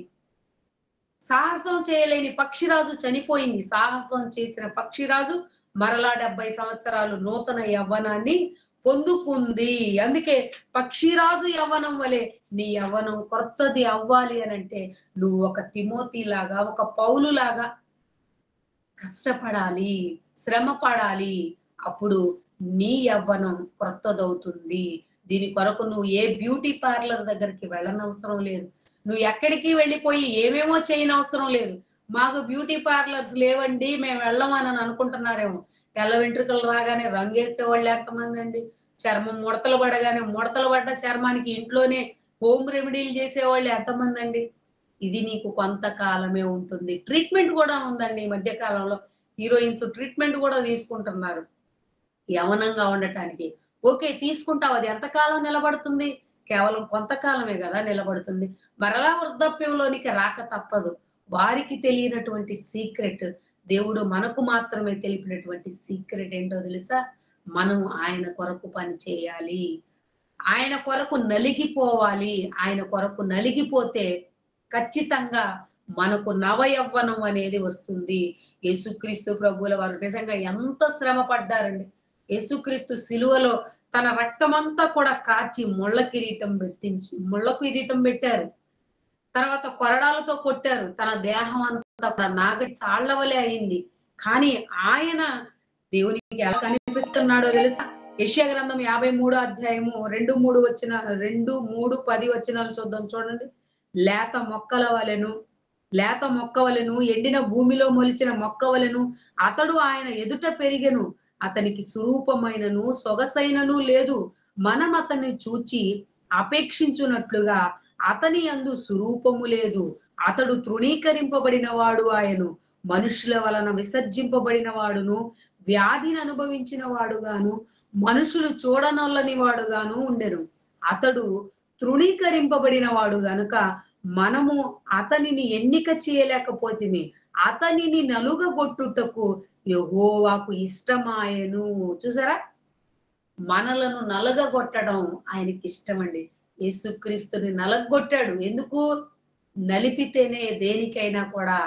Speaker 1: సాహసం చేయలేని పక్షిరాజు చనిపోయింది. సాహసం చేసిన పక్షిరాజు మరలా 70 సంవత్సరాలు నూతన యవ్వనాన్ని పొందుకుంది. అందుకే పక్షిరాజు యవ్వనం వలె నీ యవ్వనం కొత్తది అవ్వాలి అనంటే నువ్వు ఒక తిమోతిలాగా, ఒక పౌలులాగా కష్టపడాలి, శ్రమ పడాలి. అప్పుడు నీ యవ్వనం క్రొత్తదవుతుంది. దీని కొరకు నువ్వు ఏ బ్యూటీ పార్లర్ దగ్గరికి వెళ్ళనవసరం లేదు. నువ్వు ఎక్కడికి వెళ్ళిపోయి ఏమేమో చేయనవసరం లేదు. మాకు బ్యూటీ పార్లర్స్ లేవండి. మేము వెళ్ళమని అనుకుంటున్నారేమో. తెల్ల వెంట్రుకలు రాగానే రంగేసేవాళ్ళు ఎంతమందండి? చర్మం ముడతలు పడగానే ముడతలు పడ్డ చర్మానికి ఇంట్లోనే హోమ్ రెమెడీలు చేసేవాళ్ళు ఎంతమందండి? ఇది నీకు కొంతకాలమే ఉంటుంది. ట్రీట్‌మెంట్ గూడా ఉందండి ఈ మధ్య కాలంలో. హీరోయిన్స్ ట్రీట్‌మెంట్ గూడా తీసుకుంటున్నారు. యవ్వనంగా ఉండటానికి. ఓకే. తీసుకుంటావు. అది ఎంతకాలం నిలబడుతుంది? కేవలం కొంతకాలమే గదా నిలబడుతుంది. మరలా వృద్ధాప్యంలోనికి రాక తప్పదు. వారికి తెలియనటువంటి సీక్రెట్ దేవుడు మనకు మాత్రమే తెలిపినటువంటి సీక్రెట్ ఏంటో తెలుసా? మనం ఆయన కొరకు పని చేయాలి. ఆయన కొరకు నలిగిపోవాలి. ఆయన కొరకు నలిగిపోతే ఖచ్చితంగా మనకు నవయవ్వనం అనేది వస్తుంది. యేసుక్రీస్తు ప్రభువుల వారు నిజంగా ఎంత శ్రమ పడ్డారండి. యేసుక్రీస్తు సిలువలో తన రక్తమంతా కూడా కార్చి ముళ్ళ కిరీటం పెట్టారు. తర్వాత కొరడాలతో కొట్టారు. తన దేహం అంతా కూడా నాగటి చాళ్ళ వలె అయింది. కానీ ఆయన దేవునికి ఎలా కనిపిస్తున్నాడో తెలుసా? యెషయా గ్రంథం 53 అధ్యాయము 2, 3 2, 3, 10 వచనాలు చూద్దాం చూడండి. లేత మొక్కల వలెను, లేత మొక్క వలెను, ఎండిన భూమిలో మొలిచిన మొక్క వలెను అతడు ఆయన ఎదుట పెరిగెను. అతనికి సురూపమైనను, సొగసైనను లేదు. మనం అతన్ని చూచి అపేక్షించున్నట్లుగా అతని యందు సురూపము లేదు. అతడు తృణీకరింపబడిన వాడు ఆయను. మనుషుల వలన విసర్జింపబడిన వాడును, వ్యాధిని అనుభవించిన వాడుగాను, మనుషులు చూడనొల్లని వాడుగాను ఉండెను. అతడు తృణీకరింపబడిన వాడు గనుక మనము అతనిని ఎన్నిక చేయలేకపోతిమి. అతనిని నలుగగొట్టుటకు యెహోవాకు ఇష్టమాయెను. చూసారా? మనలను నలగగొట్టడం ఆయనకిష్టమండి. యేసుక్రీస్తుని నలగ్గొట్టాడు. ఎందుకు? నలిపితేనే దేనికైనా కూడా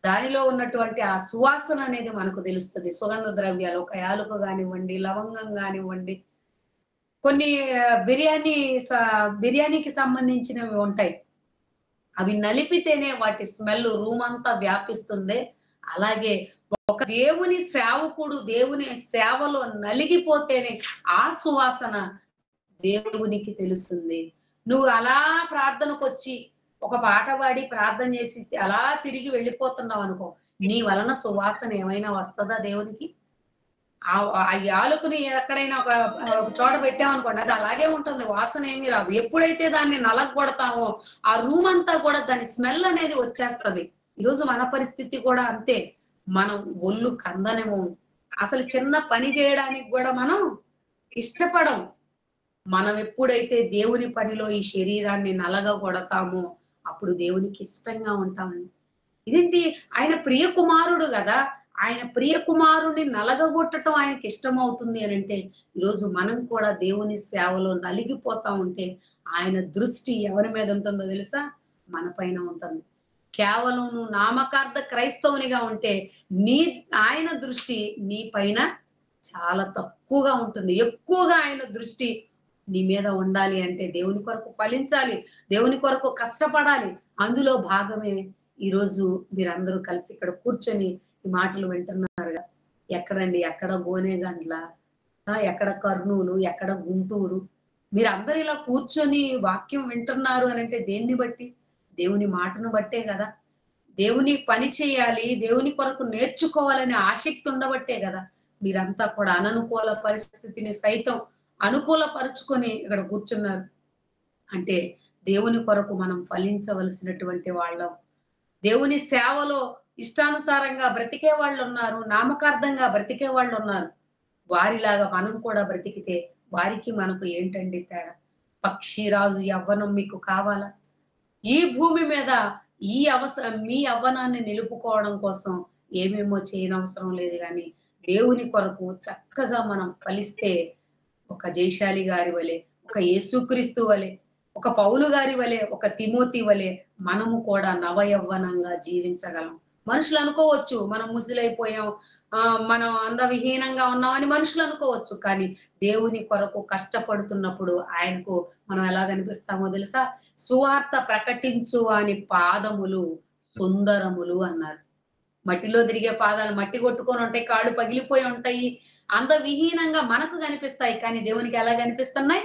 Speaker 1: దానిలో ఉన్నటువంటి ఆ సువాసన అనేది మనకు తెలుస్తది. సుగంధ ద్రవ్యాలు ఒక యాలుక గానివ్వండి, లవంగం గానివ్వండి, కొన్ని బిర్యానీ స బిర్యానీకి సంబంధించినవి ఉంటాయి. అవి నలిపితేనే వాటి స్మెల్ రూమంతా వ్యాపిస్తుంది. అలాగే ఒక దేవుని సేవకుడు దేవుని సేవలో నలిగిపోతేనే ఆ సువాసన దేవునికి తెలుస్తుంది. నువ్వు అలా ప్రార్థనకొచ్చి, ఒక పాట పాడి ప్రార్థన చేసి అలా తిరిగి వెళ్ళిపోతున్నావనుకో, నీ వలన సువాసన ఏమైనా వస్తదా దేవునికి? ఆ యాలకుని ఎక్కడైనా ఒక చోట పెట్టామనుకోండి, అది అలాగే ఉంటుంది. వాసన ఏమీ రాదు. ఎప్పుడైతే దాన్ని నలగగొడతామో, ఆ రూమ్ అంతా కూడా దాని స్మెల్ అనేది వచ్చేస్తది. ఈరోజు మన పరిస్థితి కూడా అంతే. మనం ఒళ్ళు కందనము. అసలు చిన్న పని చేయడానికి గూడా మనం ఇష్టపడం. మనం ఎప్పుడైతే దేవుని పనిలో ఈ శరీరాన్ని నలగగొడతామో, అప్పుడు దేవునికి ఇష్టంగా ఉంటామండి. ఇదేంటి ఆయన ప్రియ కుమారుడు గదా! ఆయన ప్రియ కుమారుడిని నలగగొట్టటం ఆయనకిష్టమవుతుంది అనంటే, ఈరోజు మనం కూడా దేవుని సేవలో నలిగిపోతా ఉంటే, ఆయన దృష్టి ఎవరి మీద ఉంటుందో తెలుసా? మన పైన ఉంటుంది. కేవలం నువ్వు నామకార్థ క్రైస్తవునిగా ఉంటే, నీ ఆయన దృష్టి నీ పైన చాలా తక్కువగా ఉంటుంది. ఎక్కువగా ఆయన దృష్టి నీ మీద ఉండాలి అంటే దేవుని కొరకు ఫలించాలి. దేవుని కొరకు కష్టపడాలి. అందులో భాగమే ఈరోజు మీరందరూ కలిసి ఇక్కడ కూర్చొని ఈ మాటలు వింటున్నారుగా. ఎక్కడండి? ఎక్కడ గోనేగండ్ల, ఎక్కడ కర్నూలు, ఎక్కడ గుంటూరు. మీరందరూ ఇలా కూర్చొని వాక్యం వింటున్నారు అనంటే దేన్ని బట్టి? దేవుని మాటను బట్టే గదా! దేవుని పని చేయాలి, దేవుని కొరకు నేర్చుకోవాలనే ఆసక్తి ఉండబట్టే గదా! మీరంతా కూడా అననుకూల పరిస్థితిని సైతం అనుకూలపరుచుకొని ఇక్కడ కూర్చున్నారు. అంటే దేవుని కొరకు మనం ఫలించవలసినటువంటి వాళ్ళం. దేవుని సేవలో ఇష్టానుసారంగా బ్రతికే వాళ్ళున్నారు. నామకార్థంగా బ్రతికే వాళ్ళున్నారు. వారిలాగా మనం కూడా బ్రతికితే వారికి మనకు ఏంటండి తేడా? పక్షిరాజు యవ్వనం మీకు కావాలా? ఈ భూమి మీద మీ యవ్వనాన్ని నిలుపుకోవడం కోసం ఏమేమో చేయనవసరం లేదు గానీ, దేవుని కొరకు చక్కగా మనం ఫలిస్తే ఒక జయశాలి గారి వలె, ఒక యేసుక్రీస్తు వలె, ఒక పౌలు గారి వలె, ఒక తిమోతి వలె మనము కూడా నవయవ్వనంగా జీవించగలం. మనుషులు అనుకోవచ్చు మనం ముసలైపోయాం, మనం అందవిహీనంగా ఉన్నామని మనుషులు అనుకోవచ్చు. కానీ దేవుని కొరకు కష్టపడుతున్నప్పుడు ఆయనకు మనం ఎలా కనిపిస్తామో తెలుసా? సువార్త ప్రకటించు వాని పాదములు సుందరములు అన్నారు. మట్టిలో తిరిగే పాదాలు మట్టి కొట్టుకొని ఉంటాయి. కాళ్ళు పగిలిపోయి ఉంటాయి. అందవిహీనంగా మనకు కనిపిస్తాయి. కానీ దేవునికి ఎలా కనిపిస్తున్నాయి?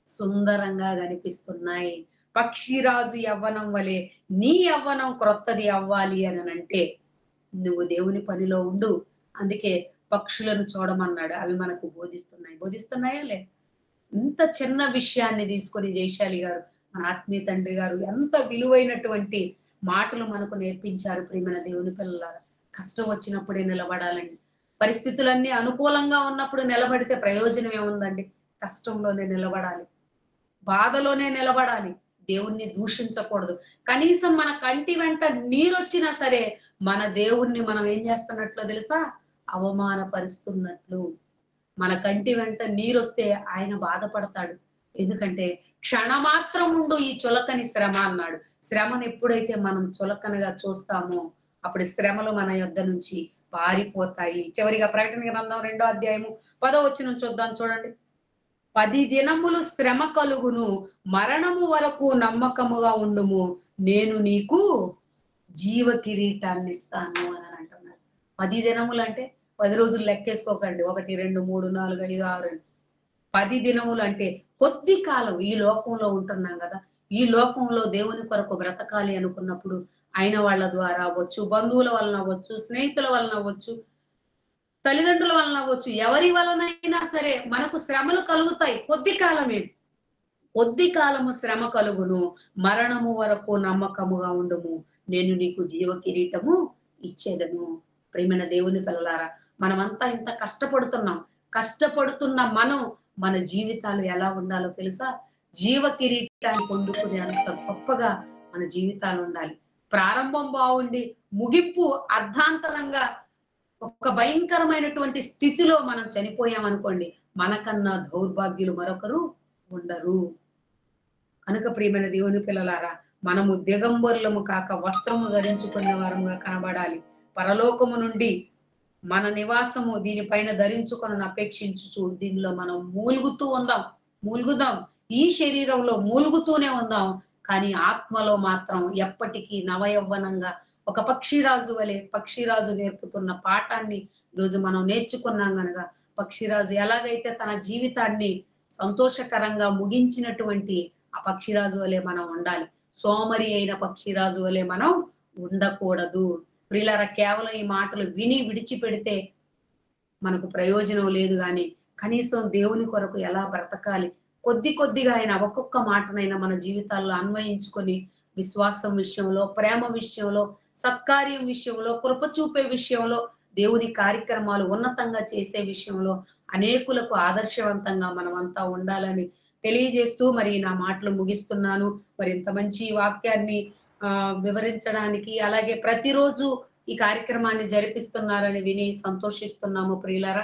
Speaker 1: సుందరంగా కనిపిస్తున్నాయి. పక్షిరాజు యవ్వనం వలె నీ యవ్వనం క్రొత్తది అవ్వాలి అననంటే నువ్వు దేవుని పనిలో ఉండు. అందుకే పక్షులను చూడమన్నాడు. అవి మనకు బోధిస్తున్నాయి. బోధిస్తున్నాయా? ఇంత చిన్న విషయాన్ని తీసుకొని జయశాలి గారు, మన ఆత్మీయ తండ్రి గారు ఎంత విలువైనటువంటి మాటలు మనకు నేర్పించారు ప్రియమైన దేవుని పిల్లలారా. కష్టం వచ్చినప్పుడే నిలబడాలండి. పరిస్థితులన్నీ అనుకూలంగా ఉన్నప్పుడు నిలబడితే ప్రయోజనం ఏముందండి? కష్టంలోనే నిలబడాలి. బాధలోనే నిలబడాలి. దేవుణ్ణి దూషించకూడదు. కనీసం మన కంటి వెంట నీరొచ్చినా సరే, మన దేవుణ్ణి మనం ఏం చేస్తున్నట్లో తెలుసా? అవమానపరుస్తున్నట్లు. మన కంటి వెంట నీరొస్తే ఆయన బాధపడతాడు. ఎందుకంటే, క్షణమాత్రముండు ఈ చులకని శ్రమ అన్నాడు. శ్రమను ఎప్పుడైతే మనం చులకనగా చూస్తామో, అప్పుడు శ్రమలు మన యొద్ద నుంచి పారిపోతాయి. చివరిగా ప్రకటన గ్రంథం 2వ అధ్యాయము 10వ వచనం చూద్దాం చూడండి. 10 దినములు శ్రమ కలుగును, మరణము వరకు నమ్మకముగా ఉండుము. నేను నీకు జీవ కిరీటాన్నిస్తాను అని అంటున్నాడు. 10 దినములంటే 10 రోజులు లెక్కేసుకోకండి. 1, 2, 3, 4, 5, 6 అని. 10 దినములంటే కొద్ది కాలం ఈ లోకంలో ఉంటున్నాం గదా! ఈ లోకంలో దేవుని కొరకు బ్రతకాలి అనుకున్నప్పుడు అయిన వాళ్ళ ద్వారా అవ్వచ్చు, బంధువుల వలన అవ్వచ్చు, స్నేహితుల వలన అవ్వచ్చు, తల్లిదండ్రుల వలన అవ్వచ్చు, ఎవరి వలనైనా సరే మనకు శ్రమలు కలుగుతాయి. కొద్ది కాలమే. కొద్ది కాలము శ్రమ కలుగును. మరణము వరకు నమ్మకముగా ఉండుము. నేను నీకు జీవ కిరీటము ఇచ్చేదను. ప్రియమైన దేవుని పిల్లలారా, మనమంతా ఇంత కష్టపడుతున్నాం. కష్టపడుతున్న మనం మన జీవితాలు ఎలా ఉండాలో తెలుసా? జీవ కిరీటాన్ని పొందుకునే అంత గొప్పగా మన జీవితాలు ఉండాలి. ప్రారంభం బావుండి, ముగింపు అర్ధాంతరంగా ఒక భయంకరమైనటువంటి స్థితిలో మనం చనిపోయామనుకోండి, మనకన్నా దౌర్భాగ్యులు మరొకరు ఉండరు. కనుక ప్రియమైన దేవుని పిల్లలారా, మనము దిగంబరులము కాక వస్త్రము ధరించుకున్న వారముగా కనబడాలి. పరలోకము నుండి మన నివాసము దీనిపైన ధరించుకొనని అపేక్షించుచు దీనిలో మనం మూలుగుతూ ఉందాం. మూలుగుదాం. ఈ శరీరంలో మూలుగుతూనే ఉందాం. కానీ ఆత్మలో మాత్రం ఎప్పటికీ నవయవ్వనంగా ఒక పక్షిరాజు వలె పక్షిరాజు నేర్పుతున్న పాఠాన్ని ఈరోజు మనం నేర్చుకున్నాం గనక, పక్షిరాజు ఎలాగైతే తన జీవితాన్ని సంతోషకరంగా ముగించినటువంటి ఆ పక్షిరాజు వలె మనం ఉండాలి. సోమరి అయిన పక్షిరాజు వలె మనం ఉండకూడదు. ప్రియులారా, కేవలం ఈ మాటలు విని విడిచిపెడితే మనకు ప్రయోజనం లేదు గాని, కనీసం దేవుని కొరకు ఎలా బ్రతకాలి? కొద్ది కొద్దిగా ఆయన ఒక్కొక్క మాటనైనా మన జీవితాల్లో అన్వయించుకొని, విశ్వాసం విషయంలో, ప్రేమ విషయంలో, సత్కార్యం విషయంలో, కృప చూపే విషయంలో, దేవుని కార్యక్రమాలు ఉన్నతంగా చేసే విషయంలో అనేకులకు ఆదర్శవంతంగా మనమంతా ఉండాలని తెలియజేస్తూ మరి నా మాటలు ముగిస్తున్నాను. మరి ఇంత మంచి వాక్యాన్ని వివరించడానికి అలాగే ప్రతిరోజు ఈ కార్యక్రమాన్ని జరిపిస్తున్నారని విని సంతోషిస్తున్నాము ప్రియులారా.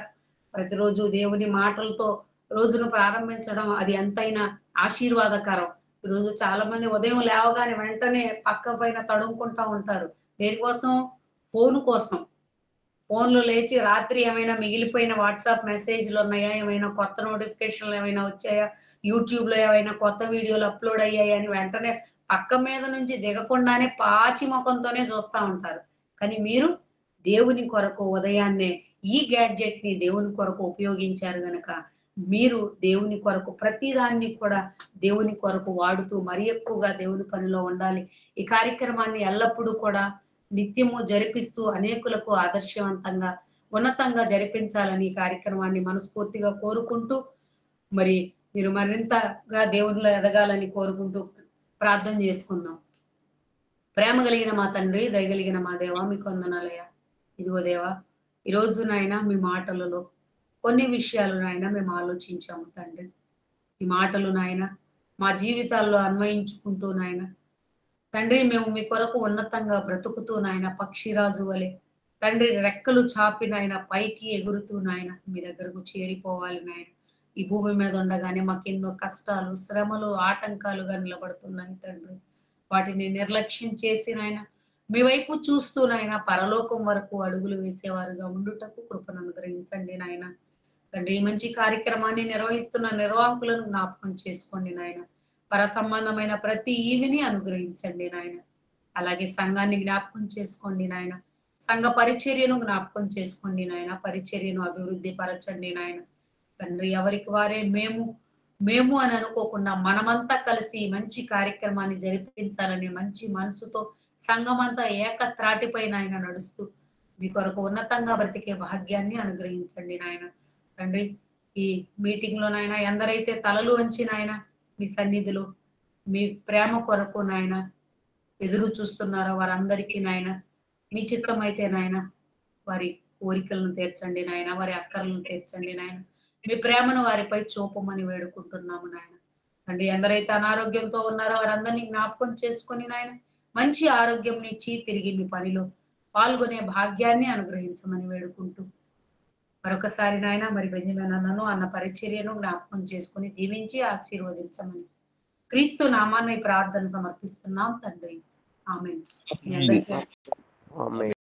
Speaker 1: ప్రతిరోజు దేవుని మాటలతో రోజును ప్రారంభించడం అది ఎంతైనా ఆశీర్వాదకరం. ఈరోజు చాలా మంది ఉదయం లేవగానే వెంటనే పక్క పైన తడుముకుంటా ఉంటారు. దేనికోసం? ఫోను కోసం. ఫోన్‌లో లేచి రాత్రి ఏమైనా మిగిలిపోయిన వాట్సాప్ మెసేజ్‌లు ఉన్నాయా? ఏమైనా కొత్త నోటిఫికేషన్‌లు ఏమైనా వచ్చాయా? యూట్యూబ్‌లో ఏమైనా కొత్త వీడియోలు అప్‌లోడ్ అయ్యాయా? అని వెంటనే పక్క మీద నుంచి దిగకుండానే పాచి మొఖంతోనే చూస్తా ఉంటారు. కానీ మీరు దేవుని కొరకు ఉదయాన్నే ఈ గ్యాడ్జెట్‌ని దేవుని కొరకు ఉపయోగించారు గనక, మీరు దేవుని కొరకు ప్రతిదాన్ని కూడా దేవుని కొరకు వాడుతూ మరి ఎక్కువగా దేవుని పనిలో ఉండాలి. ఈ కార్యక్రమాన్ని ఎల్లప్పుడూ కూడా నిత్యము జరిపిస్తూ అనేకులకు ఆదర్శవంతంగా, ఉన్నతంగా జరిపించాలని ఈ కార్యక్రమాన్ని మనస్ఫూర్తిగా కోరుకుంటూ, మరి మీరు మరింతగా దేవునిలో ఎదగాలని కోరుకుంటూ ప్రార్థన చేసుకుందాం. ప్రేమ కలిగిన మా తండ్రి, దయగలిగిన మా దేవా మీకు వందనాలయ్యా. ఇదిగో దేవా, ఈరోజు నాయన మీ మాటలలో కొన్ని విషయాలు నాయన మేము ఆలోచించాము తండ్రి. ఈ మాటలు నాయన మా జీవితాల్లో అన్వయించుకుంటూ నాయన తండ్రి మేము మీ కొరకు ఉన్నతంగా బ్రతుకుతూ నాయన పక్షిరాజు వలె తండ్రి రెక్కలు చాపి నాయన పైకి ఎగురుతూ నాయన మీ దగ్గరకు చేరిపోవాలి నాయన. ఈ భూమి మీద ఉండగానే మాకెన్నో కష్టాలు, శ్రమలు, ఆటంకాలుగా నిలబడుతున్నాయి తండ్రి. వాటిని నిర్లక్ష్యం చేసి నాయన మీ వైపు చూస్తూ నాయన పరలోకం వరకు అడుగులు వేసేవారుగా ఉండుటకు కృపను అనుగ్రహించండి నాయన. తండ్రి ఈ మంచి కార్యక్రమాన్ని నిర్వహిస్తున్న నిర్వాహకులను జ్ఞాపకం చేసుకోండి నాయన. పర సంబంధమైన ప్రతి ఈవిని అనుగ్రహించండి నాయన. అలాగే సంఘాన్ని జ్ఞాపకం చేసుకోండి నాయన. సంఘ పరిచర్యను జ్ఞాపకం చేసుకోండి నాయన. పరిచర్యను అభివృద్ధి పరచండి నాయన. తండ్రి ఎవరికి వారే మేము అని అనుకోకుండా మనమంతా కలిసి ఈ మంచి కార్యక్రమాన్ని జరిపించాలని మంచి మనసుతో సంఘమంతా ఏకత్రాటిపై నాయన నడుస్తూ మీ కొరకు ఉన్నతంగా బ్రతికే భాగ్యాన్ని అనుగ్రహించండి నాయన. తండ్రి ఈ మీటింగ్ లో నాయన ఎందరైతే తలలు వంచి నాయన మీ సన్నిధిలో మీ ప్రేమ కొరకు నాయన ఎదురు చూస్తున్నారో వారందరికీ నాయన మీ చిత్తం అయితే నాయన వారి కోరికలను తీర్చండి నాయన. వారి అక్కర్లను తీర్చండి నాయన. మీ ప్రేమను వారిపై చూపమని వేడుకుంటున్నాము నాయన. తండ్రి ఎందరైతే అనారోగ్యంతో ఉన్నారో వారందరినీ జ్ఞాపకం చేసుకొని నాయన మంచి ఆరోగ్యం ఇచ్చి తిరిగి మీ పనిలో పాల్గొనే భాగ్యాన్ని అనుగ్రహించమని వేడుకుంటూ మరొకసారి నాయన మరి బెంజమిన్ అన్నను అన్న పరిచర్యను జ్ఞాపకం చేసుకొని దీవించి ఆశీర్వదించమని క్రీస్తు నామాన్ని ప్రార్థన సమర్పిస్తున్నాం తండ్రి. ఆమేన్. మీ అందరికీ
Speaker 2: ఆమేన్.